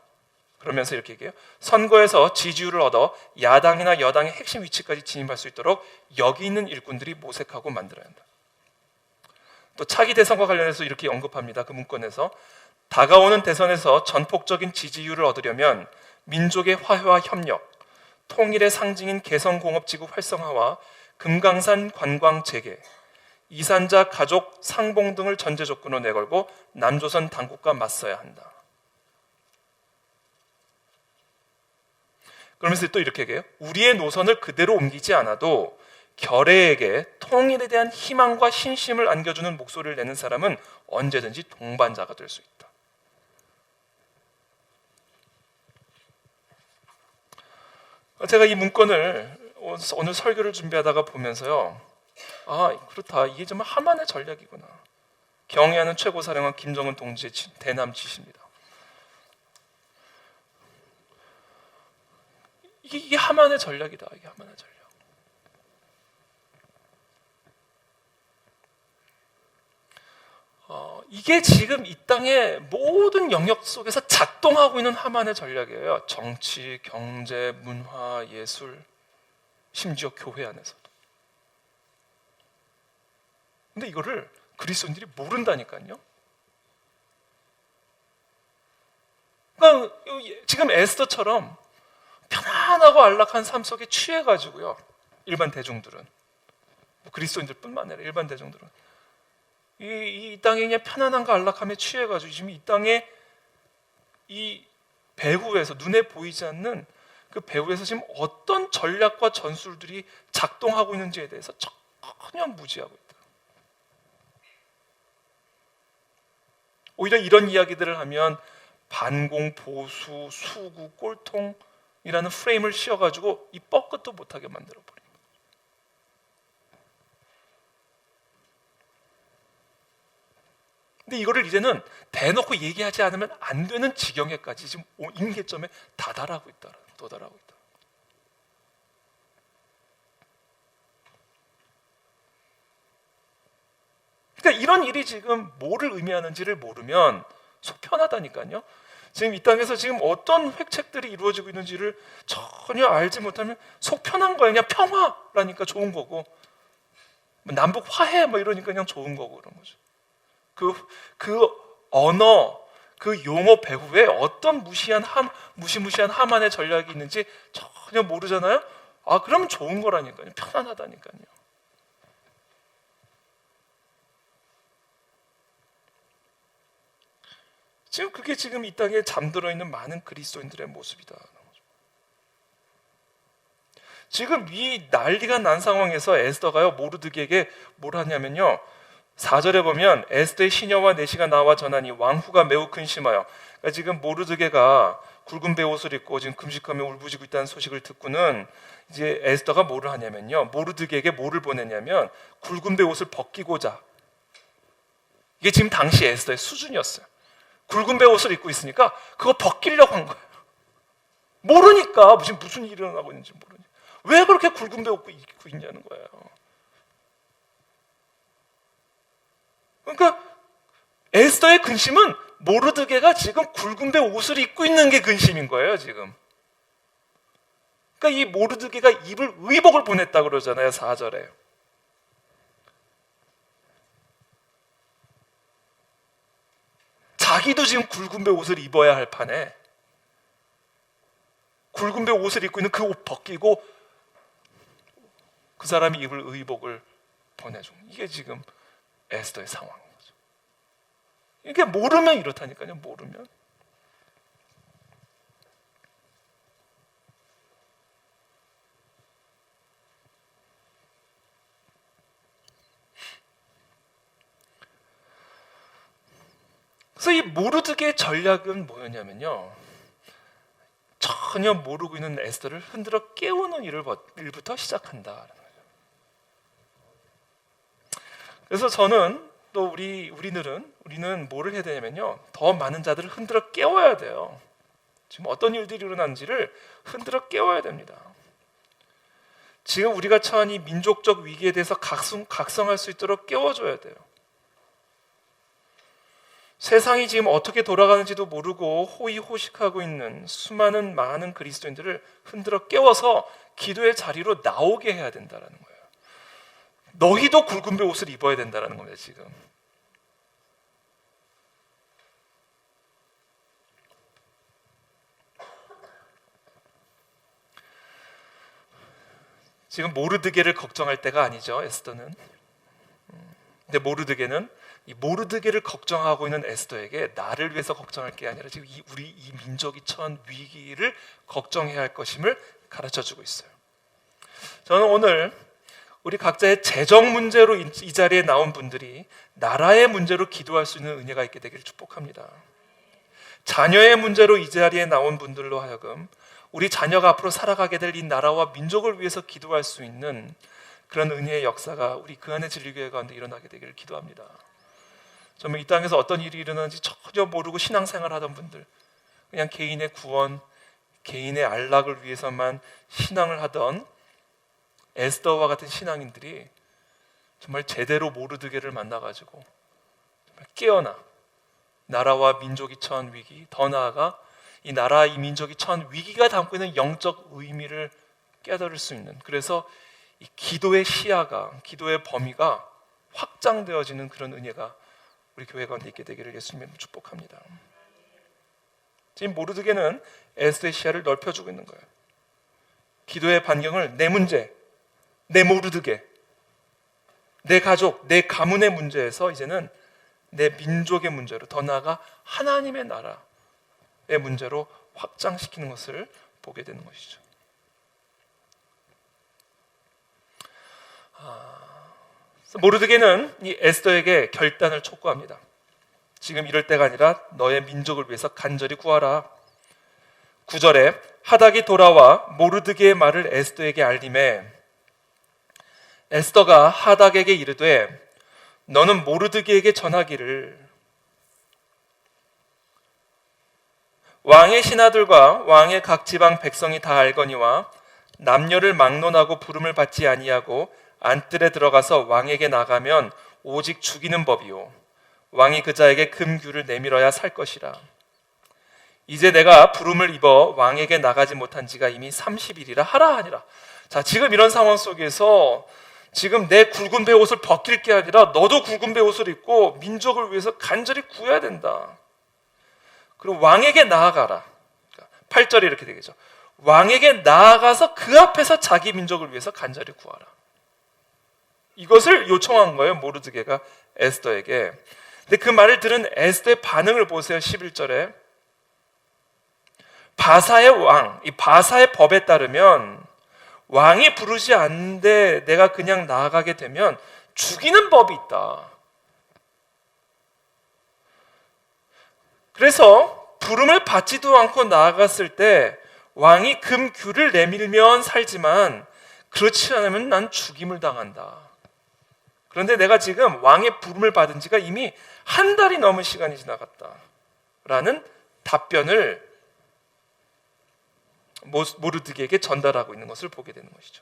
그러면서 이렇게 얘기해요. 선거에서 지지율을 얻어 야당이나 여당의 핵심 위치까지 진입할 수 있도록 여기 있는 일꾼들이 모색하고 만들어야 한다. 또 차기 대선과 관련해서 이렇게 언급합니다. 그 문건에서 다가오는 대선에서 전폭적인 지지율을 얻으려면 민족의 화해와 협력, 통일의 상징인 개성공업지구 활성화와 금강산 관광 재개, 이산자 가족 상봉 등을 전제 조건으로 내걸고 남조선 당국과 맞서야 한다. 그러면서 또 이렇게 얘기해요. 우리의 노선을 그대로 옮기지 않아도 결의에게 통일에 대한 희망과 신심을 안겨주는 목소리를 내는 사람은 언제든지 동반자가 될 수 있다. 제가 이 문건을 오늘 설교를 준비하다가 보면서요, 그렇다, 이게 정말 하만의 전략이구나. 경애하는 최고사령관 김정은 동지의 대남 지시입니다. 이게 하만의 전략이다. 이게 하만의 전략. 이게 지금 이 땅의 모든 영역 속에서 작동하고 있는 하만의 전략이에요. 정치, 경제, 문화, 예술, 심지어 교회 안에서도. 근데 이거를 그리스도인들이 모른다니까요. 그러니까 지금 에스더처럼 편안하고 안락한 삶 속에 취해가지고요, 일반 대중들은, 그리스도인들뿐만 아니라 일반 대중들은 이 땅에 그냥 편안함과 안락함에 취해가지고 지금 이 땅에 이 배후에서, 눈에 보이지 않는 그 배후에서 지금 어떤 전략과 전술들이 작동하고 있는지에 대해서 전혀 무지하고 있다. 오히려 이런 이야기들을 하면 반공, 보수, 수구, 꼴통이라는 프레임을 씌워가지고 이 뻐끗도 못하게 만들어버립니다. 근데 이거를 이제는 대놓고 얘기하지 않으면 안 되는 지경에까지 지금 임계점에 도달하고 있다. 그러니까 이런 일이 지금 뭐를 의미하는지를 모르면 속 편하다니까요. 지금 이 땅에서 지금 어떤 획책들이 이루어지고 있는지를 전혀 알지 못하면 속 편한 거예요. 그냥 평화라니까 좋은 거고, 남북 화해 이러니까 그냥 좋은 거고 그런 거죠. 그 언어, 그 용어 배후에 어떤 무시무시한 하만의 전략이 있는지 전혀 모르잖아요. 그러면 좋은 거라니까요. 편안하다니까요. 지금 그게 지금 이 땅에 잠들어 있는 많은 그리스도인들의 모습이다. 지금 이 난리가 난 상황에서 에스더가요 모르드게에게 뭘 하냐면요, 4절에 보면 에스더의 시녀와 내시가 나와 전하니 왕후가 매우 근심하여, 그러니까 지금 모르드게가 굵은 베옷을 입고 지금 금식하며 울부짖고 있다는 소식을 듣고는 이제 에스더가 뭐를 하냐면요, 모르드게에게 뭐를 보내냐면 굵은 베옷을 벗기고자. 이게 지금 당시 에스더의 수준이었어요. 굵은 베옷을 입고 있으니까 그거 벗기려고 한 거예요. 모르니까 무슨 일이 일어나고 있는지 모르니까 왜 그렇게 굵은 베옷 입고 있냐는 거예요. 그러니까 에스더의 근심은 모르드게가 지금 굵은 베옷을 입고 있는 게 근심인 거예요, 지금. 그러니까 이 모르드게가 입을 의복을 보냈다고 그러잖아요, 4절에. 자기도 지금 굵은 베옷을 입어야 할 판에 굵은 베옷을 입고 있는 그 옷 벗기고 그 사람이 입을 의복을 보내줘. 이게 지금 에스더의 상황인 거죠. 이게 모르면 이렇다니까요, 모르면. 그래서 이 모르드게의 전략은 뭐였냐면요, 전혀 모르고 있는 에스더를 흔들어 깨우는 일부터 시작한다. 그래서 저는 또 우리는 뭐를 해야 되냐면요, 더 많은 자들을 흔들어 깨워야 돼요. 지금 어떤 일들이 일어난지를 흔들어 깨워야 됩니다. 지금 우리가 처한 이 민족적 위기에 대해서 각성할 수 있도록 깨워줘야 돼요. 세상이 지금 어떻게 돌아가는지도 모르고 호의호식하고 있는 많은 그리스도인들을 흔들어 깨워서 기도의 자리로 나오게 해야 된다는 거예요. 너희도 굵은 베옷을 입어야 된다는 겁니다, 지금. 지금 모르드게를 걱정할 때가 아니죠, 에스더는. 근데 모르드게는 이 모르드게를 걱정하고 있는 에스더에게 나를 위해서 걱정할 게 아니라 지금 우리 이 민족이 처한 위기를 걱정해야 할 것임을 가르쳐주고 있어요. 저는 오늘 우리 각자의 재정 문제로 이 자리에 나온 분들이 나라의 문제로 기도할 수 있는 은혜가 있게 되기를 축복합니다. 자녀의 문제로 이 자리에 나온 분들로 하여금 우리 자녀가 앞으로 살아가게 될 이 나라와 민족을 위해서 기도할 수 있는 그런 은혜의 역사가 우리 그 안에 진리교회 가운데 일어나게 되기를 기도합니다. 정말 이 땅에서 어떤 일이 일어나는지 전혀 모르고 신앙생활 하던 분들, 그냥 개인의 구원, 개인의 안락을 위해서만 신앙을 하던 에스더와 같은 신앙인들이 정말 제대로 모르드게를 만나가지고 정말 깨어나 나라와 민족이 처한 위기, 더 나아가 이 나라, 이 민족이 처한 위기가 담고 있는 영적 의미를 깨달을 수 있는, 그래서 이 기도의 시야가, 기도의 범위가 확장되어지는 그런 은혜가 우리 교회 가운데 있게 되기를 예수님으로 축복합니다. 지금 모르드게는 에스더의 시야를 넓혀주고 있는 거예요. 기도의 반경을 내 문제, 내 모르드게, 내 가족, 내 가문의 문제에서 이제는 내 민족의 문제로, 더 나아가 하나님의 나라의 문제로 확장시키는 것을 보게 되는 것이죠. 모르드게는 이 에스더에게 결단을 촉구합니다. 지금 이럴 때가 아니라 너의 민족을 위해서 간절히 구하라. 9절에 하닥이 돌아와 모르드게의 말을 에스더에게 알림해 에스더가 하닥에게 이르되 너는 모르드게에게 전하기를 왕의 신하들과 왕의 각 지방 백성이 다 알거니와 남녀를 막론하고 부름을 받지 아니하고 안뜰에 들어가서 왕에게 나가면 오직 죽이는 법이요 왕이 그 자에게 금규를 내밀어야 살 것이라. 이제 내가 부름을 입어 왕에게 나가지 못한 지가 이미 30일이라 하라 하니라. 자, 지금 이런 상황 속에서 지금 내 굵은 베옷을 벗길 게 아니라 너도 굵은 베옷을 입고 민족을 위해서 간절히 구해야 된다. 그리고 왕에게 나아가라. 8절이 이렇게 되겠죠. 왕에게 나아가서 그 앞에서 자기 민족을 위해서 간절히 구하라. 이것을 요청한 거예요, 모르드게가 에스더에게. 근데 그 말을 들은 에스더의 반응을 보세요. 11절에 바사의 왕, 이 바사의 법에 따르면 왕이 부르지 않는데 내가 그냥 나아가게 되면 죽이는 법이 있다. 그래서 부름을 받지도 않고 나아갔을 때 왕이 금규를 내밀면 살지만 그렇지 않으면 난 죽임을 당한다. 그런데 내가 지금 왕의 부름을 받은 지가 이미 한 달이 넘은 시간이 지나갔다 라는 답변을 모르드게에게 전달하고 있는 것을 보게 되는 것이죠.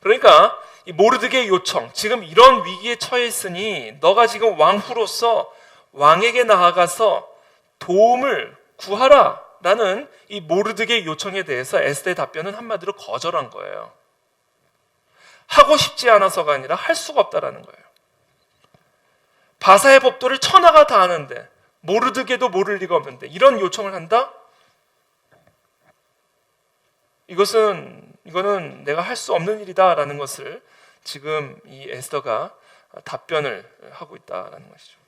그러니까 이 모르드게의 요청, 지금 이런 위기에 처해 있으니 너가 지금 왕후로서 왕에게 나아가서 도움을 구하라 라는 이 모르드게의 요청에 대해서 에스더의 답변은 한마디로 거절한 거예요. 하고 싶지 않아서가 아니라 할 수가 없다라는 거예요. 바사의 법도를 천하가 다 아는데 모르드게도 모를 리가 없는데 이런 요청을 한다? 이거는 내가 할 수 없는 일이다라는 것을 지금 이 에스더가 답변을 하고 있다라는 것이죠.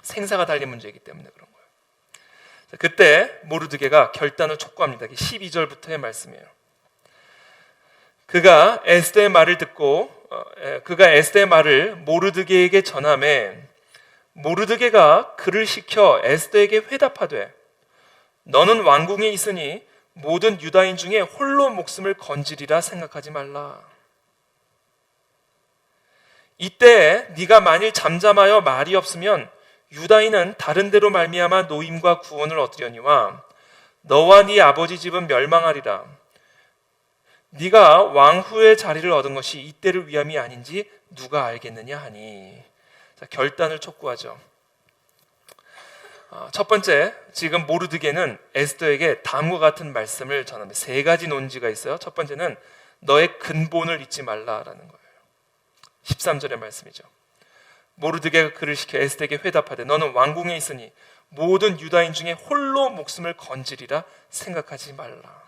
생사가 달린 문제이기 때문에 그런 거예요. 그때 모르드게가 결단을 촉구합니다. 12절부터의 말씀이에요. 그가 에스더의 말을 모르드게에게 전하매 모르드게가 그를 시켜 에스더에게 회답하되 너는 왕궁에 있으니 모든 유다인 중에 홀로 목숨을 건지리라 생각하지 말라. 이때 네가 만일 잠잠하여 말이 없으면 유다인은 다른 데로 말미암아 노임과 구원을 얻으려니와 너와 네 아버지 집은 멸망하리라. 네가 왕후의 자리를 얻은 것이 이때를 위함이 아닌지 누가 알겠느냐 하니. 자, 결단을 촉구하죠. 첫 번째, 지금 모르드게는 에스더에게 다음과 같은 말씀을 전합니다. 세 가지 논지가 있어요. 첫 번째는 너의 근본을 잊지 말라라는 거예요. 13절의 말씀이죠. 모르드게가 그를 시켜 에스더에게 회답하되 너는 왕궁에 있으니 모든 유다인 중에 홀로 목숨을 건지리라 생각하지 말라.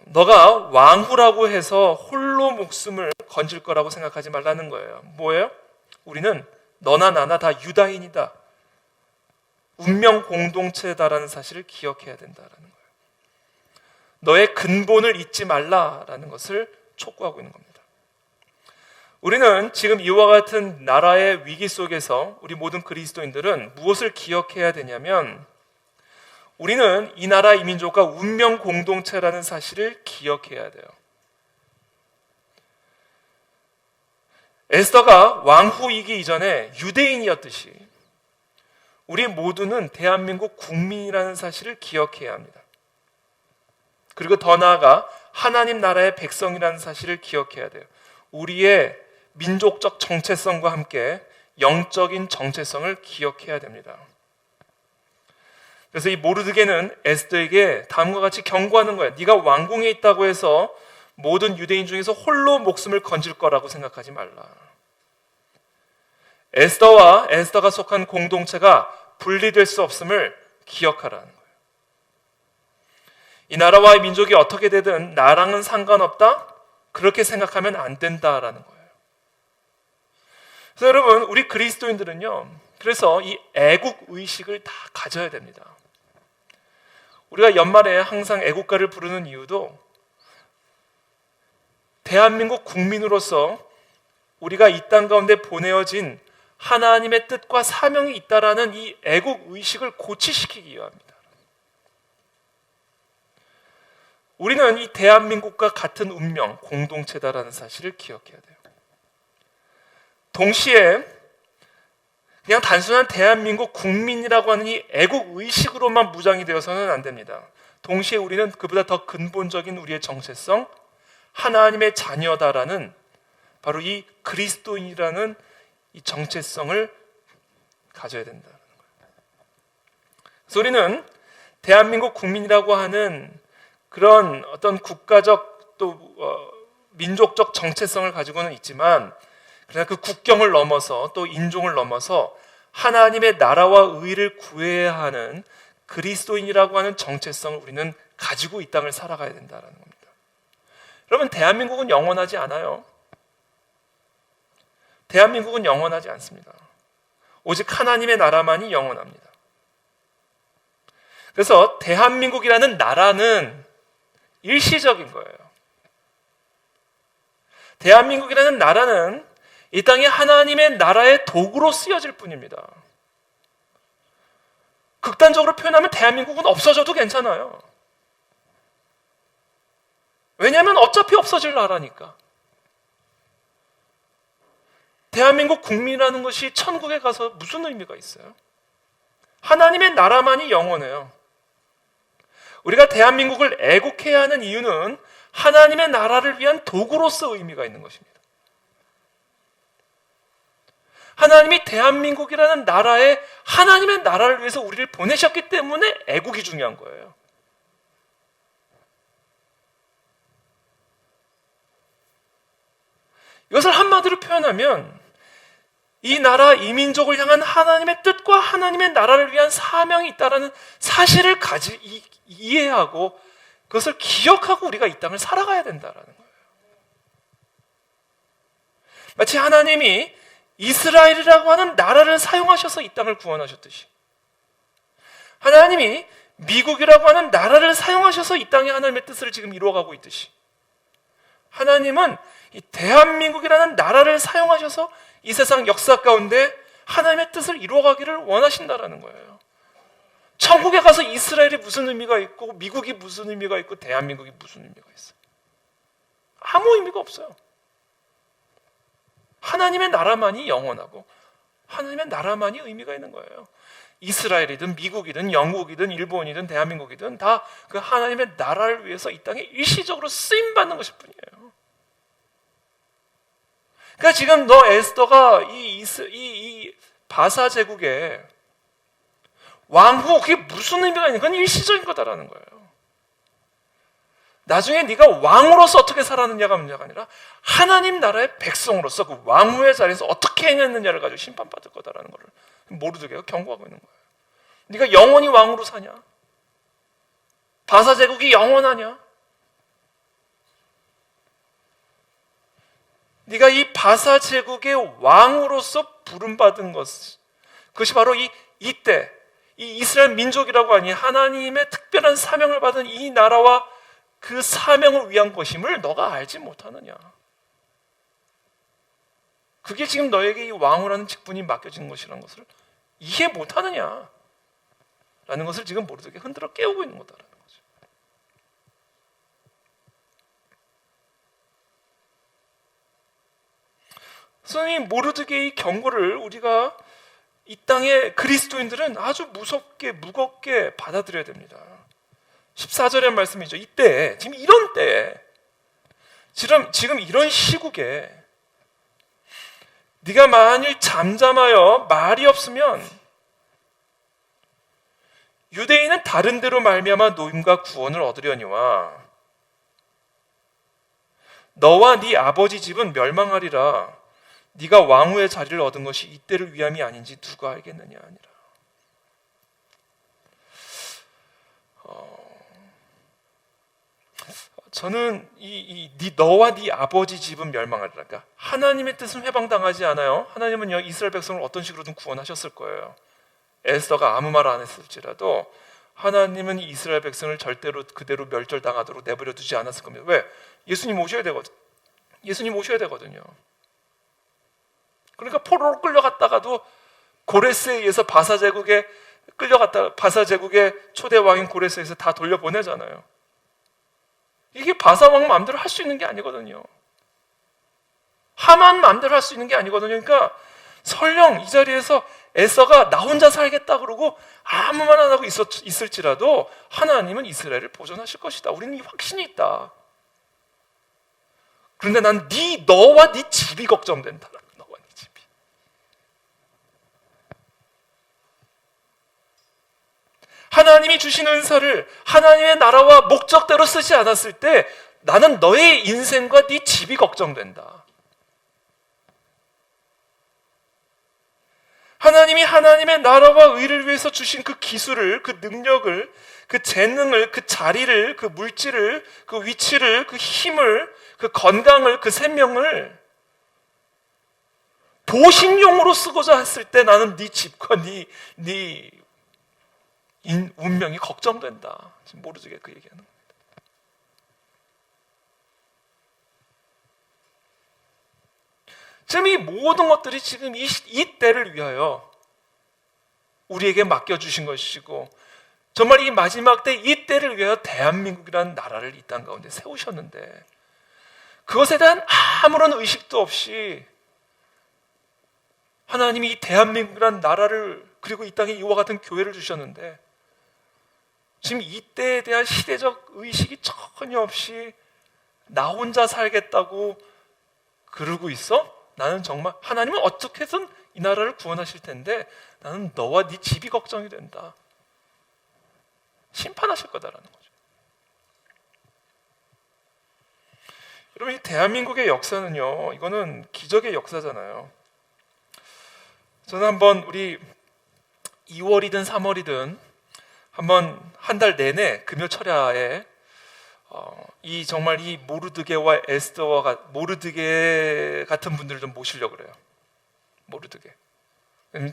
너가 왕후라고 해서 홀로 목숨을 건질 거라고 생각하지 말라는 거예요. 뭐예요? 우리는 너나 나나 다 유다인이다. 운명 공동체다라는 사실을 기억해야 된다라는 거예요. 너의 근본을 잊지 말라라는 것을 촉구하고 있는 겁니다. 우리는 지금 이와 같은 나라의 위기 속에서 우리 모든 그리스도인들은 무엇을 기억해야 되냐면 우리는 이 나라 이 민족과 운명 공동체라는 사실을 기억해야 돼요. 에스더가 왕후이기 이전에 유대인이었듯이 우리 모두는 대한민국 국민이라는 사실을 기억해야 합니다. 그리고 더 나아가 하나님 나라의 백성이라는 사실을 기억해야 돼요. 우리의 민족적 정체성과 함께 영적인 정체성을 기억해야 됩니다. 그래서 이 모르드게는 에스더에게 다음과 같이 경고하는 거예요. 네가 왕궁에 있다고 해서 모든 유대인 중에서 홀로 목숨을 건질 거라고 생각하지 말라. 에스더와 에스더가 속한 공동체가 분리될 수 없음을 기억하라는 거예요. 이 나라와 이 민족이 어떻게 되든 나랑은 상관없다? 그렇게 생각하면 안 된다라는 거예요. 그래서 여러분, 우리 그리스도인들은요, 그래서 이 애국 의식을 다 가져야 됩니다. 우리가 연말에 항상 애국가를 부르는 이유도 대한민국 국민으로서 우리가 이 땅 가운데 보내어진 하나님의 뜻과 사명이 있다라는 이 애국 의식을 고취시키기 위함입니다. 우리는 이 대한민국과 같은 운명, 공동체다라는 사실을 기억해야 돼요. 동시에 그냥 단순한 대한민국 국민이라고 하는 이 애국 의식으로만 무장이 되어서는 안 됩니다. 동시에 우리는 그보다 더 근본적인 우리의 정체성, 하나님의 자녀다라는 바로 이 그리스도인이라는 이 정체성을 가져야 된다는 거예요. 그래서 우리는 대한민국 국민이라고 하는 그런 어떤 국가적 또 민족적 정체성을 가지고는 있지만 그러나 그 국경을 넘어서 또 인종을 넘어서 하나님의 나라와 의를 구해야 하는 그리스도인이라고 하는 정체성을 우리는 가지고 이 땅을 살아가야 된다는 겁니다. 여러분, 대한민국은 영원하지 않아요. 대한민국은 영원하지 않습니다. 오직 하나님의 나라만이 영원합니다. 그래서 대한민국이라는 나라는 일시적인 거예요. 대한민국이라는 나라는 이 땅에 하나님의 나라의 도구로 쓰여질 뿐입니다. 극단적으로 표현하면 대한민국은 없어져도 괜찮아요. 왜냐하면 어차피 없어질 나라니까. 대한민국 국민이라는 것이 천국에 가서 무슨 의미가 있어요? 하나님의 나라만이 영원해요. 우리가 대한민국을 애국해야 하는 이유는 하나님의 나라를 위한 도구로서 의미가 있는 것입니다. 하나님이 대한민국이라는 나라에 하나님의 나라를 위해서 우리를 보내셨기 때문에 애국이 중요한 거예요. 이것을 한마디로 표현하면 이 나라, 이 민족을 향한 하나님의 뜻과 하나님의 나라를 위한 사명이 있다는 사실을 이해하고 그것을 기억하고 우리가 이 땅을 살아가야 된다는 거예요. 마치 하나님이 이스라엘이라고 하는 나라를 사용하셔서 이 땅을 구원하셨듯이, 하나님이 미국이라고 하는 나라를 사용하셔서 이 땅에 하나님의 뜻을 지금 이루어가고 있듯이, 하나님은 이 대한민국이라는 나라를 사용하셔서 이 세상 역사 가운데 하나님의 뜻을 이루어가기를 원하신다라는 거예요. 천국에 가서 이스라엘이 무슨 의미가 있고 미국이 무슨 의미가 있고 대한민국이 무슨 의미가 있어요? 아무 의미가 없어요. 하나님의 나라만이 영원하고 하나님의 나라만이 의미가 있는 거예요. 이스라엘이든 미국이든 영국이든 일본이든 대한민국이든 다 그 하나님의 나라를 위해서 이 땅에 일시적으로 쓰임받는 것일 뿐이에요. 그러니까 지금 너 에스더가 이 바사 제국의 왕후, 그게 무슨 의미가 있는 건 일시적인 거다라는 거예요. 나중에 네가 왕으로서 어떻게 살았느냐가 문제가 아니라 하나님 나라의 백성으로서 그 왕후의 자리에서 어떻게 행했느냐를 가지고 심판받을 거다라는 거를 모르드게가 경고하고 있는 거예요. 네가 영원히 왕으로 사냐? 바사 제국이 영원하냐? 네가 이 바사 제국의 왕으로서 부름받은 그것이 바로 이때 이 이스라엘 민족이라고 하니 하나님의 특별한 사명을 받은 이 나라와 그 사명을 위한 것임을 너가 알지 못하느냐? 그게 지금 너에게 이 왕후라는 직분이 맡겨진 것이라는 것을 이해 못하느냐? 라는 것을 지금 모르드게 흔들어 깨우고 있는 거다라는 거죠. 그래서 이 모르드게의 경고를 우리가 이 땅의 그리스도인들은 아주 무겁게 받아들여야 됩니다. 14절의 말씀이죠. 이때, 지금 이런 때에, 지금 이런 시국에 네가 만일 잠잠하여 말이 없으면 유대인은 다른 데로 말미암아 노임과 구원을 얻으려니와 너와 네 아버지 집은 멸망하리라. 네가 왕후의 자리를 얻은 것이 이때를 위함이 아닌지 누가 알겠느냐 아니라. 저는 너와 네 아버지 집은 멸망하리라. 그러니까 하나님의 뜻은 회방당하지 않아요. 하나님은요 이스라엘 백성을 어떤 식으로든 구원하셨을 거예요. 에스더가 아무 말 안 했을지라도 하나님은 이스라엘 백성을 절대로 그대로 멸절당하도록 내버려 두지 않았을 겁니다. 왜? 예수님 오셔야 되거든요. 그러니까 포로로 끌려갔다가도 고레스에 의해서 바사 제국의 초대 왕인 고레스에서 다 돌려보내잖아요. 이게 바사 왕 마음대로 할 수 있는 게 아니거든요. 하만 마음대로 할 수 있는 게 아니거든요. 그러니까 설령 이 자리에서 에서가 나 혼자 살겠다 그러고 아무 말 안 하고 있을지라도 하나님은 이스라엘을 보존하실 것이다. 우리는 이 확신이 있다. 그런데 난 너와 네 집이 걱정된다. 너와 네 집이. 하나님이 주신 은사를 하나님의 나라와 목적대로 쓰지 않았을 때 나는 너의 인생과 네 집이 걱정된다. 하나님이 하나님의 나라와 의를 위해서 주신 그 기술을, 그 능력을, 그 재능을, 그 자리를, 그 물질을, 그 위치를, 그 힘을, 그 건강을, 그 생명을 도심용으로 쓰고자 했을 때 나는 네 집과 네 운명이 걱정된다. 지금 모르게 그 얘기하는 겁니다. 지금 이 모든 것들이 지금 이 때를 위하여 우리에게 맡겨주신 것이고, 정말 이 마지막 때 이 때를 위하여 대한민국이라는 나라를 이 땅 가운데 세우셨는데, 그것에 대한 아무런 의식도 없이 하나님이 이 대한민국이라는 나라를, 그리고 이 땅에 이와 같은 교회를 주셨는데, 지금 이때에 대한 시대적 의식이 전혀 없이 나 혼자 살겠다고 그러고 있어? 나는 정말 하나님은 어떻게 해선 이 나라를 구원하실 텐데 나는 너와 네 집이 걱정이 된다. 심판하실 거다라는 거죠. 여러분, 이 대한민국의 역사는요, 이거는 기적의 역사잖아요. 저는 한번 우리 2월이든 3월이든 한번 한 달 내내 금요 철야에 이 정말 이 모르드게와 모르드게 같은 분들을 좀 모시려고 그래요. 모르드게.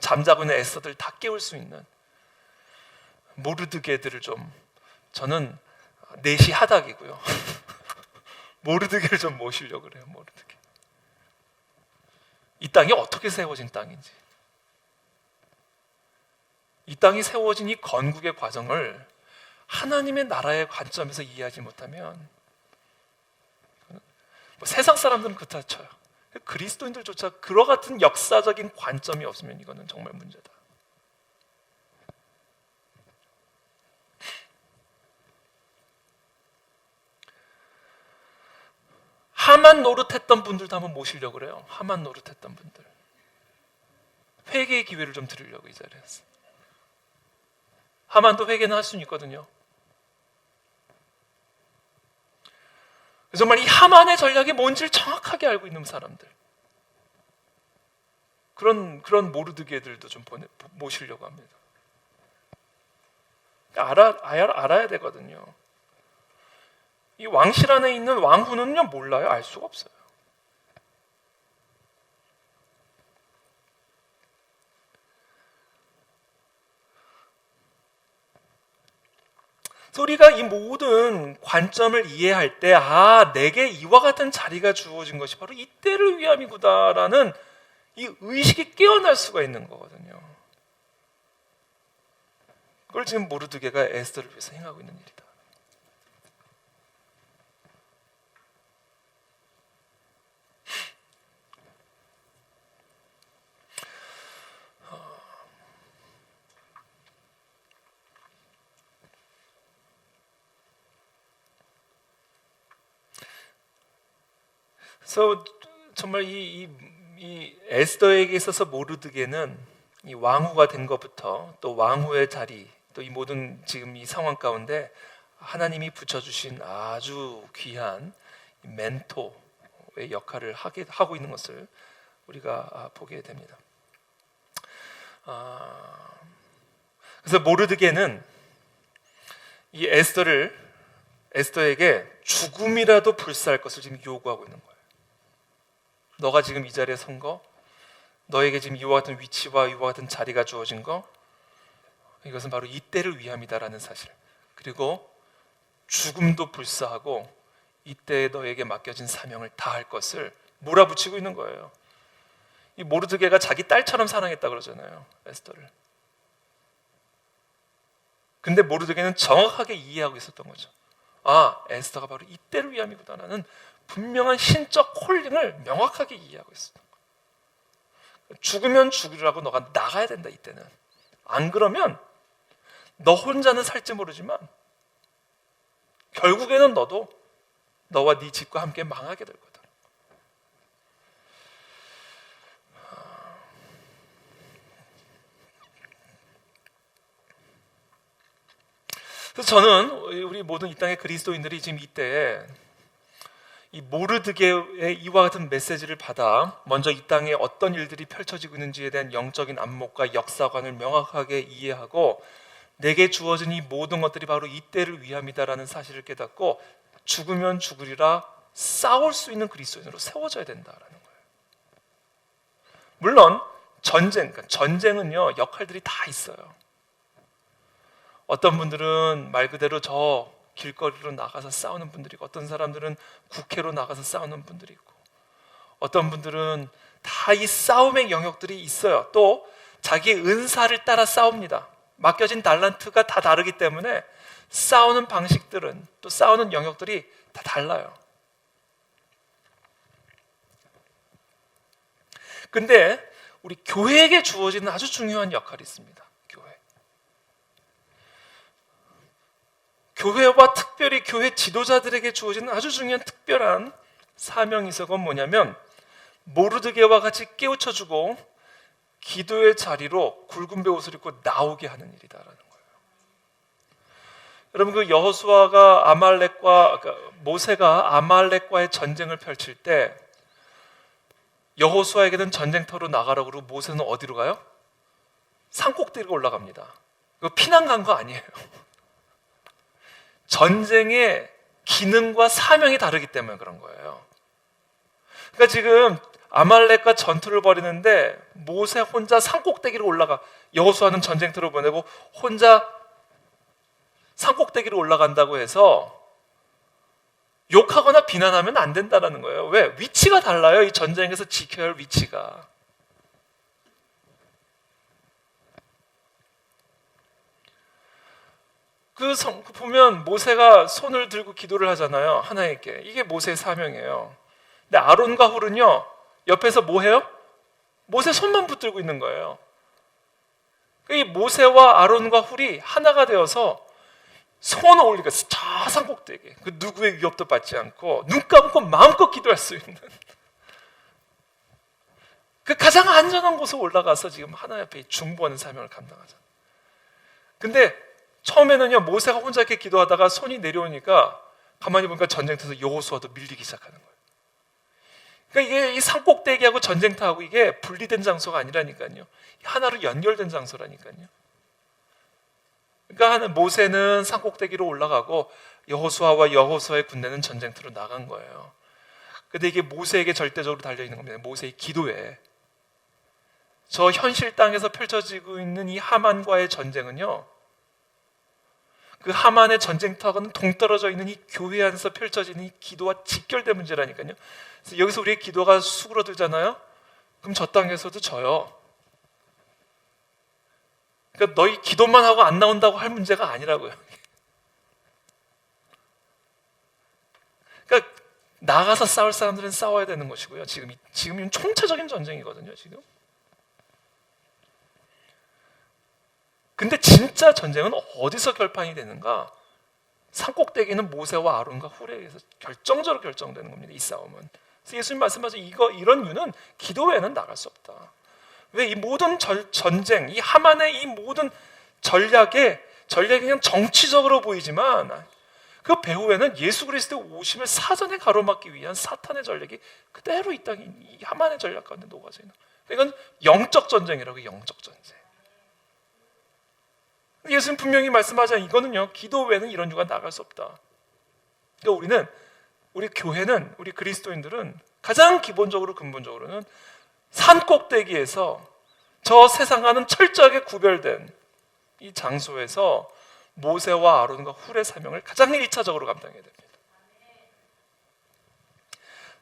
잠자고 있는 에스더들 다 깨울 수 있는 모르드게들을 좀, 저는 넷이 하닥이고요. 모르드게를 좀 모시려고 그래요. 모르드게. 이 땅이 어떻게 세워진 땅인지, 이 땅이 세워진 이 건국의 과정을 하나님의 나라의 관점에서 이해하지 못하면, 세상 사람들은 그렇다 쳐요. 그리스도인들조차 그와 같은 역사적인 관점이 없으면 이거는 정말 문제다. 하만 노릇했던 분들도 한번 모시려고 그래요. 하만 노릇했던 분들. 회개의 기회를 좀 드리려고 이 자리에서. 하만도 회개는 할 수는 있거든요. 정말 이 하만의 전략이 뭔지를 정확하게 알고 있는 사람들, 그런 모르드게들도 좀 모시려고 합니다. 알아야 되거든요. 이 왕실 안에 있는 왕후는요, 몰라요. 알 수가 없어요. 그래서 우리가 이 모든 관점을 이해할 때, 내게 이와 같은 자리가 주어진 것이 바로 이때를 위함이구나라는 이 의식이 깨어날 수가 있는 거거든요. 그걸 지금 모르드게가 에스더를 위해서 행하고 있는 일이다. 그래서 정말 이 에스더에게 있어서 모르드게는 이 왕후가 된 것부터 또 왕후의 자리, 또 이 모든 지금 이 상황 가운데 하나님이 붙여주신 아주 귀한 멘토의 역할을 하고 있는 것을 우리가 보게 됩니다. 그래서 모르드게는 이 에스더에게 죽음이라도 불사할 것을 지금 요구하고 있는 거예요. 너가 지금 이 자리에 선 거, 너에게 지금 이와 같은 위치와 이와 같은 자리가 주어진 거, 이것은 바로 이때를 위함이다라는 사실, 그리고 죽음도 불사하고 이때에 너에게 맡겨진 사명을 다할 것을 몰아붙이고 있는 거예요. 이 모르드게가 자기 딸처럼 사랑했다 그러잖아요, 에스더를. 근데 모르드게는 정확하게 이해하고 있었던 거죠. 에스더가 바로 이때를 위함이구나라는 분명한 신적 콜링을 명확하게 이해하고 있었던 거예요. 죽으면 죽으라고 너가 나가야 된다, 이때는. 안 그러면 너 혼자는 살지 모르지만 결국에는 너도 너와 네 집과 함께 망하게 될 거다. 그래서 저는 우리 모든 이 땅의 그리스도인들이 지금 이때에 이 모르드게의 이와 같은 메시지를 받아 먼저 이 땅에 어떤 일들이 펼쳐지고 있는지에 대한 영적인 안목과 역사관을 명확하게 이해하고, 내게 주어진 이 모든 것들이 바로 이때를 위함이다라는 사실을 깨닫고 죽으면 죽으리라 싸울 수 있는 그리스도인으로 세워져야 된다라는 거예요. 물론 전쟁은요, 역할들이 다 있어요. 어떤 분들은 말 그대로 저 길거리로 나가서 싸우는 분들이 있고, 어떤 사람들은 국회로 나가서 싸우는 분들이 있고, 어떤 분들은 다 이 싸움의 영역들이 있어요. 또 자기의 은사를 따라 싸웁니다. 맡겨진 달란트가 다 다르기 때문에 싸우는 방식들은, 또 싸우는 영역들이 다 달라요. 근데 우리 교회에게 주어지는 아주 중요한 역할이 있습니다. 교회와 특별히 교회 지도자들에게 주어지는 아주 중요한 특별한 사명이 있어. 그건 뭐냐면 모르드게와 같이 깨우쳐주고 기도의 자리로 굵은 베옷을 입고 나오게 하는 일이다라는 거예요. 여러분, 그 여호수아가 모세가 아말렉과의 전쟁을 펼칠 때 여호수아에게는 전쟁터로 나가라고 그러고 모세는 어디로 가요? 산꼭대기로 올라갑니다. 이거 피난 간 거 아니에요. 전쟁의 기능과 사명이 다르기 때문에 그런 거예요. 그러니까 지금 아말렉과 전투를 벌이는데 모세 혼자 산꼭대기로 올라가, 여호수아는 전쟁터로 보내고 혼자 산꼭대기로 올라간다고 해서 욕하거나 비난하면 안 된다는 거예요. 왜? 위치가 달라요. 이 전쟁에서 지켜야 할 위치가. 보면 모세가 손을 들고 기도를 하잖아요. 하나님께. 이게 모세의 사명이에요. 근데 아론과 훌은요, 옆에서 뭐 해요? 모세 손만 붙들고 있는 거예요. 이 모세와 아론과 훌이 하나가 되어서 손을 올리고 저 산꼭대기, 그 누구의 위협도 받지 않고 눈 감고 마음껏 기도할 수 있는 그 가장 안전한 곳에 올라가서 지금 하나님 앞에 중보하는 사명을 감당하잖아요. 근데 처음에는요, 모세가 혼자 이렇게 기도하다가 손이 내려오니까 가만히 보니까 전쟁터에서 여호수아도 밀리기 시작하는 거예요. 그러니까 이게 이 산꼭대기하고 전쟁터하고 이게 분리된 장소가 아니라니까요. 하나로 연결된 장소라니까요. 그러니까 모세는 산꼭대기로 올라가고 여호수아와 여호수아의 군대는 전쟁터로 나간 거예요. 근데 이게 모세에게 절대적으로 달려있는 겁니다. 모세의 기도에. 저 현실 땅에서 펼쳐지고 있는 이 하만과의 전쟁은요, 그 하만의 전쟁터하고는 동떨어져 있는 이 교회 안에서 펼쳐지는 이 기도와 직결된 문제라니까요. 그래서 여기서 우리의 기도가 수그러들잖아요. 그럼 저 땅에서도 져요. 그러니까 너희 기도만 하고 안 나온다고 할 문제가 아니라고요. 그러니까 나가서 싸울 사람들은 싸워야 되는 것이고요. 지금은 총체적인 전쟁이거든요. 지금. 근데 진짜 전쟁은 어디서 결판이 되는가? 산꼭대기는 모세와 아론과 훌에 의해서 결정적으로 결정되는 겁니다. 이 싸움은. 그래서 예수님 말씀하신 이런 이유는 기도 외에는 나갈 수 없다. 왜? 이 모든 전쟁, 이 하만의 이 모든 전략이 그냥 정치적으로 보이지만 그 배후에는 예수 그리스도의 오심을 사전에 가로막기 위한 사탄의 전략이 그대로 이 하만의 전략 가운데 녹아져 있는. 이건 영적 전쟁이라고. 영적 전쟁. 예수님 분명히 말씀하잖아요. 이거는요, 기도 외에는 이런 이유가 나갈 수 없다. 그러니까 우리 교회는, 우리 그리스도인들은 가장 기본적으로 근본적으로는 산 꼭대기에서 저 세상과는 철저하게 구별된 이 장소에서 모세와 아론과 훌의 사명을 가장 1차적으로 감당해야 됩니다.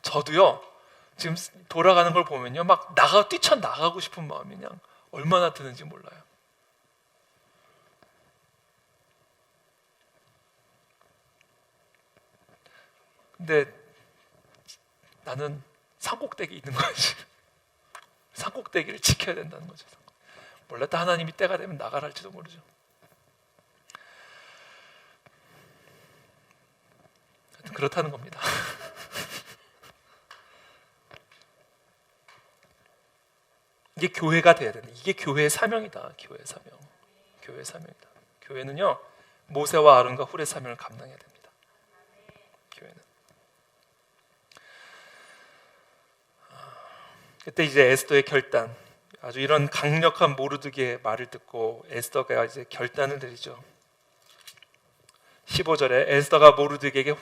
저도요, 지금 돌아가는 걸 보면요, 막 뛰쳐나가고 싶은 마음이 그냥 얼마나 드는지 몰라요. 근데 나는 산꼭대기에 있는 거지. 산꼭대기를 지켜야 된다는 거죠. 몰랐다, 하나님이 때가 되면 나가라 할지도 모르죠. 하여튼 그렇다는 겁니다. 이게 교회가 돼야 된다. 이게 교회의 사명이다. 교회의 사명. 교회의 사명이다. 교회는요, 모세와 아론과 훌의 사명을 감당해야 됩니다. 교회는. 그때 이제 에스더의 결단, 아주 이런 강력한 모르드게의 말을 듣고 에스더가 이제 결단을 내리죠. 15절에 에스더가 모르드게에게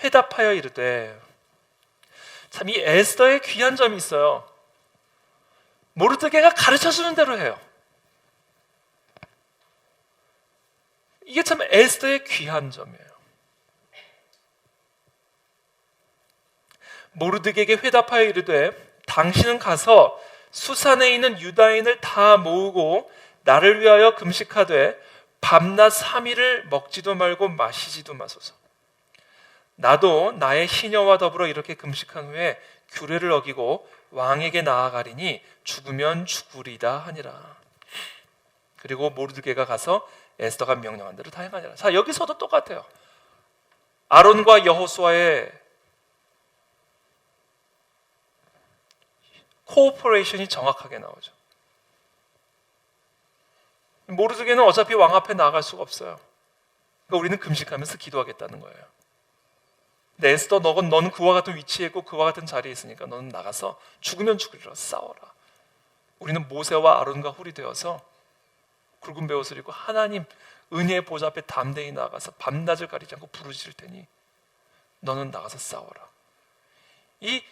회답하여 이르되, 참 이 에스더의 귀한 점이 있어요. 모르드게가 가르쳐주는 대로 해요. 이게 참 에스더의 귀한 점이에요. 모르드게에게 회답하여 이르되 당신은 가서 수산에 있는 유다인을 다 모으고 나를 위하여 금식하되 밤낮 3일을 먹지도 말고 마시지도 마소서. 나도 나의 시녀와 더불어 이렇게 금식한 후에 규례를 어기고 왕에게 나아가리니 죽으면 죽으리다 하니라. 그리고 모르드게가 가서 에스더가 명령한 대로 다 행하니라. 자, 여기서도 똑같아요. 아론과 여호수아의 코오퍼레이션이 정확하게 나오죠. 모르드게는 어차피 왕 앞에 나아갈 수가 없어요. 그러니까 우리는 금식하면서 기도하겠다는 거예요. 근데 에스더, 너는 그와 같은 위치에 있고 그와 같은 자리에 있으니까 너는 나가서 죽으면 죽으리라 싸워라. 우리는 모세와 아론과 훌이 되어서 굵은 베옷을 입고 하나님 은혜의 보좌 앞에 담대히 나가서 밤낮을 가리지 않고 부르짖을 테니 너는 나가서 싸워라. 이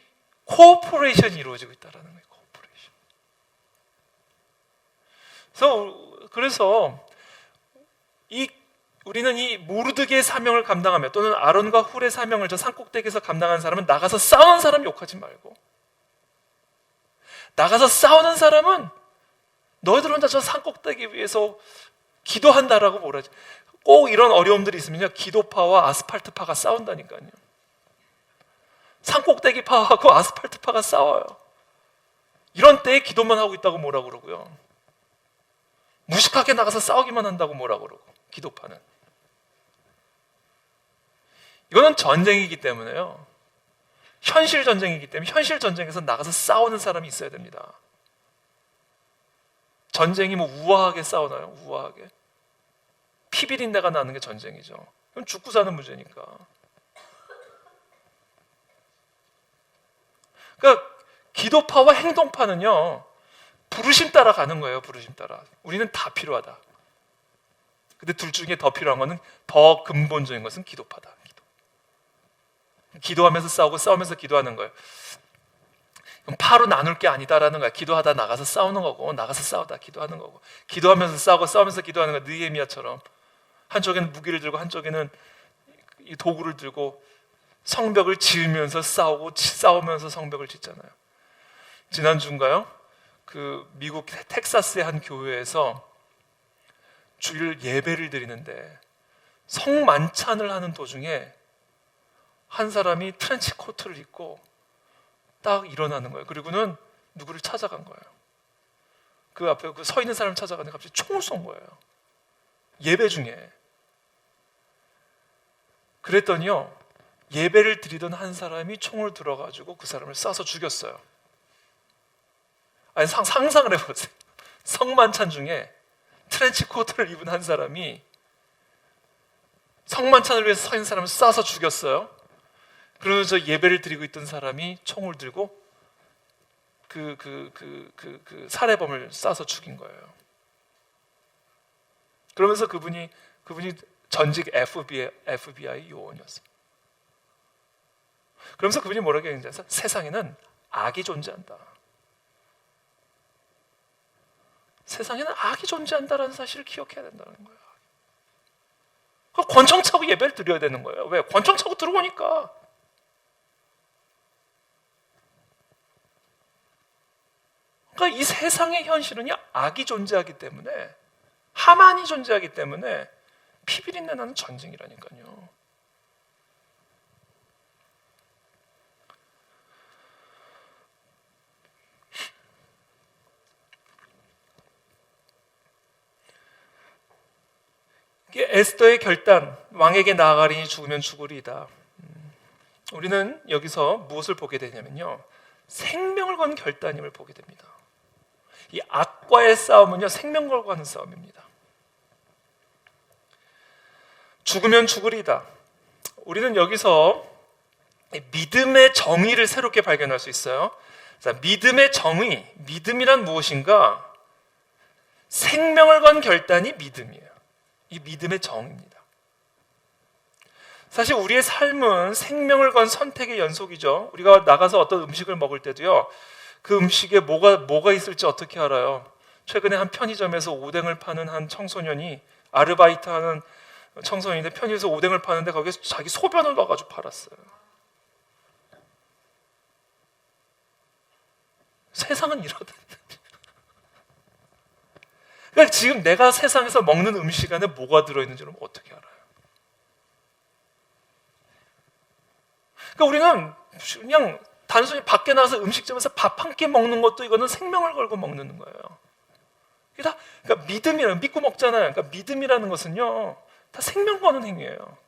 코오퍼레이션이 이루어지고 있다는 거예요. 코오퍼레이션. 그래서 우리는 이 모르드게의 사명을 감당하며 또는 아론과 훌의 사명을 저 산꼭대기에서 감당하는 사람은 나가서 싸우는 사람 욕하지 말고, 나가서 싸우는 사람은 너희들 혼자 저 산꼭대기 위에서 기도한다라고 뭐라지. 꼭 이런 어려움들이 있으면요, 기도파와 아스팔트파가 싸운다니까요. 산꼭대기파하고 아스팔트파가 싸워요. 이런 때에 기도만 하고 있다고 뭐라 그러고요, 무식하게 나가서 싸우기만 한다고 뭐라 그러고. 기도파는 이거는 전쟁이기 때문에요, 현실 전쟁이기 때문에 현실 전쟁에서 나가서 싸우는 사람이 있어야 됩니다. 전쟁이 뭐 우아하게 싸우나요? 우아하게 피비린내가 나는 게 전쟁이죠. 그건 죽고 사는 문제니까. 그러니까 기도파와 행동파는요, 부르심 따라 가는 거예요. 부르심 따라. 우리는 다 필요하다. 근데 둘 중에 더 필요한 것은, 더 근본적인 것은 기도파다. 기도하면서 싸우고 싸우면서 기도하는 거예요. 그럼 파로 나눌 게 아니다라는 거야. 기도하다 나가서 싸우는 거고, 나가서 싸우다 기도하는 거고, 기도하면서 싸우고 싸우면서 기도하는 거야. 느헤미야처럼 한쪽에는 무기를 들고 한쪽에는 이 도구를 들고 성벽을 지으면서 싸우면서 성벽을 짓잖아요. 지난주인가요? 그 미국 텍사스의 한 교회에서 주일 예배를 드리는데 성만찬을 하는 도중에 한 사람이 트렌치 코트를 입고 딱 일어나는 거예요. 그리고는 누구를 찾아간 거예요. 그 앞에 그 서 있는 사람을 찾아가는데 갑자기 총을 쏜 거예요. 예배 중에. 그랬더니요, 예배를 드리던 한 사람이 총을 들어가지고 그 사람을 쏴서 죽였어요. 아니, 상상을 해보세요. 성만찬 중에 트렌치 코트를 입은 한 사람이 성만찬을 위해서 서 있는 사람을 쏴서 죽였어요. 그러면서 예배를 드리고 있던 사람이 총을 들고 그 살해범을 쏴서 죽인 거예요. 그러면서 그분이 전직 FBI 요원이었어요. 그러면서 그분이 뭐라고 얘기했냐면, 세상에는 악이 존재한다. 세상에는 악이 존재한다라는 사실을 기억해야 된다는 거예요. 권총 차고 예배를 드려야 되는 거예요. 왜? 권총 차고 들어오니까. 그러니까 이 세상의 현실은요, 악이 존재하기 때문에, 하만이 존재하기 때문에 피비린내 나는 전쟁이라니까요. 에스더의 결단, 왕에게 나아가리니 죽으면 죽으리이다. 우리는 여기서 무엇을 보게 되냐면요, 생명을 건 결단임을 보게 됩니다. 이 악과의 싸움은요, 생명 걸고 하는 싸움입니다. 죽으면 죽으리이다. 우리는 여기서 믿음의 정의를 새롭게 발견할 수 있어요. 자, 믿음의 정의, 믿음이란 무엇인가? 생명을 건 결단이 믿음이에요. 이 믿음의 정의입니다. 사실 우리의 삶은 생명을 건 선택의 연속이죠. 우리가 나가서 어떤 음식을 먹을 때도요, 그 음식에 뭐가 있을지 어떻게 알아요? 최근에 한 편의점에서 오뎅을 파는 한 청소년이, 아르바이트하는 청소년인데 편의점에서 오뎅을 파는데 거기에 자기 소변을 넣어가지고 팔았어요. 세상은 이러다. 그러니까 지금 내가 세상에서 먹는 음식 안에 뭐가 들어있는지는 어떻게 알아요? 그러니까 우리는 그냥 단순히 밖에 나가서 음식점에서 밥 한 끼 먹는 것도 이거는 생명을 걸고 먹는 거예요. 그러니까 믿음이라는, 믿고 먹잖아요. 그러니까 믿음이라는 것은요, 다 생명 거는 행위예요.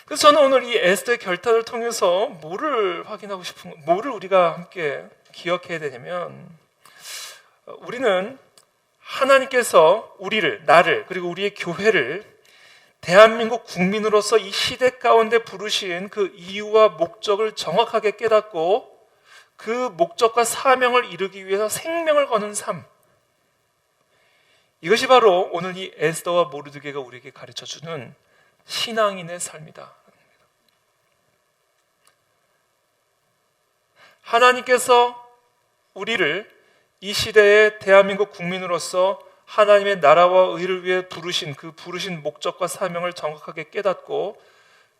그래서 저는 오늘 이 에스더의 결단을 통해서 뭐를 확인하고 싶은, 뭐를 우리가 함께 기억해야 되냐면, 우리는 하나님께서 우리를, 나를, 그리고 우리의 교회를 대한민국 국민으로서 이 시대 가운데 부르신 그 이유와 목적을 정확하게 깨닫고 그 목적과 사명을 이루기 위해서 생명을 거는 삶, 이것이 바로 오늘 이 에스더와 모르드게가 우리에게 가르쳐주는 신앙인의 삶이다. 하나님께서 우리를 이 시대의 대한민국 국민으로서 하나님의 나라와 의를 위해 부르신 그 부르신 목적과 사명을 정확하게 깨닫고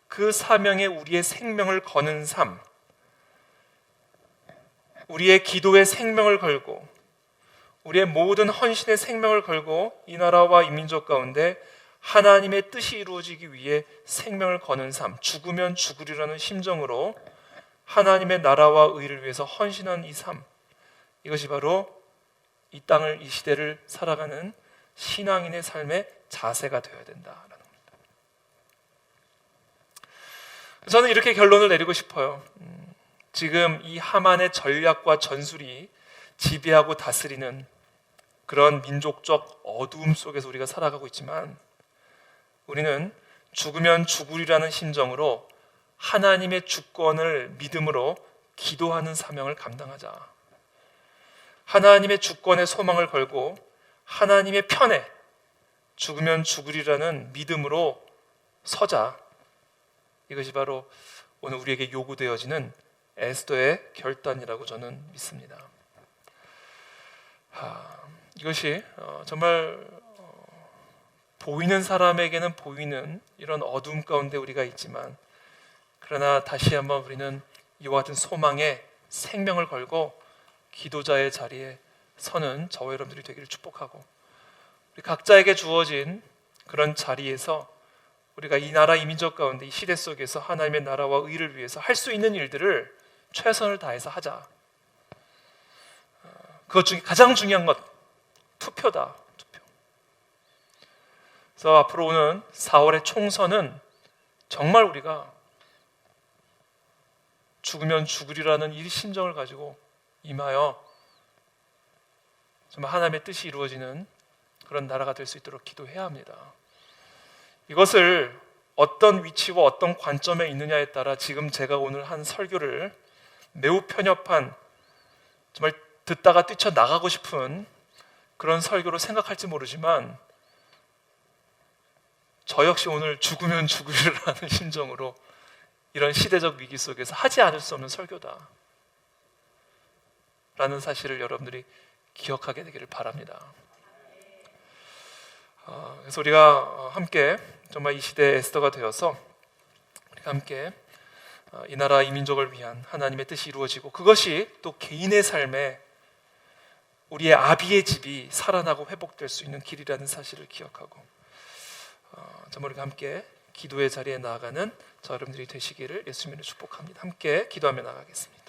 그 사명에 우리의 생명을 거는 삶, 우리의 기도에 생명을 걸고 우리의 모든 헌신의 생명을 걸고 이 나라와 이 민족 가운데 하나님의 뜻이 이루어지기 위해 생명을 거는 삶, 죽으면 죽으리라는 심정으로 하나님의 나라와 의를 위해서 헌신한 이 삶, 이것이 바로 이 땅을, 이 시대를 살아가는 신앙인의 삶의 자세가 되어야 된다라는 겁니다. 저는 이렇게 결론을 내리고 싶어요. 지금 이 하만의 전략과 전술이 지배하고 다스리는 그런 민족적 어두움 속에서 우리가 살아가고 있지만, 우리는 죽으면 죽으리라는 심정으로 하나님의 주권을 믿음으로 기도하는 사명을 감당하자. 하나님의 주권에 소망을 걸고 하나님의 편에 죽으면 죽으리라는 믿음으로 서자. 이것이 바로 오늘 우리에게 요구되어지는 에스더의 결단이라고 저는 믿습니다. 이것이 정말 보이는 사람에게는 보이는 이런 어둠 가운데 우리가 있지만, 그러나 다시 한번 우리는 이와 같은 소망에 생명을 걸고 기도자의 자리에 서는 저와 여러분들이 되기를 축복하고, 우리 각자에게 주어진 그런 자리에서 우리가 이 나라 이 민족 가운데 이 시대 속에서 하나님의 나라와 의를 위해서 할 수 있는 일들을 최선을 다해서 하자. 그것 중에 가장 중요한 것, 투표다. 투표. 그래서 앞으로 오는 4월의 총선은 정말 우리가 죽으면 죽으리라는 이 심정을 가지고 임하여 정말 하나님의 뜻이 이루어지는 그런 나라가 될 수 있도록 기도해야 합니다. 이것을 어떤 위치와 어떤 관점에 있느냐에 따라 지금 제가 오늘 한 설교를 매우 편협한, 정말 듣다가 뛰쳐나가고 싶은 그런 설교로 생각할지 모르지만, 저 역시 오늘 죽으면 죽으리라는 심정으로 이런 시대적 위기 속에서 하지 않을 수 없는 설교다 라는 사실을 여러분들이 기억하게 되기를 바랍니다. 그래서 우리가 함께 정말 이 시대의 에스더가 되어서 우리가 함께 이 나라 이 민족을 위한 하나님의 뜻이 이루어지고, 그것이 또 개인의 삶에 우리의 아비의 집이 살아나고 회복될 수 있는 길이라는 사실을 기억하고, 정말 우리가 함께 기도의 자리에 나아가는 저 여러분들이 되시기를 예수님으로 축복합니다. 함께 기도하며 나가겠습니다.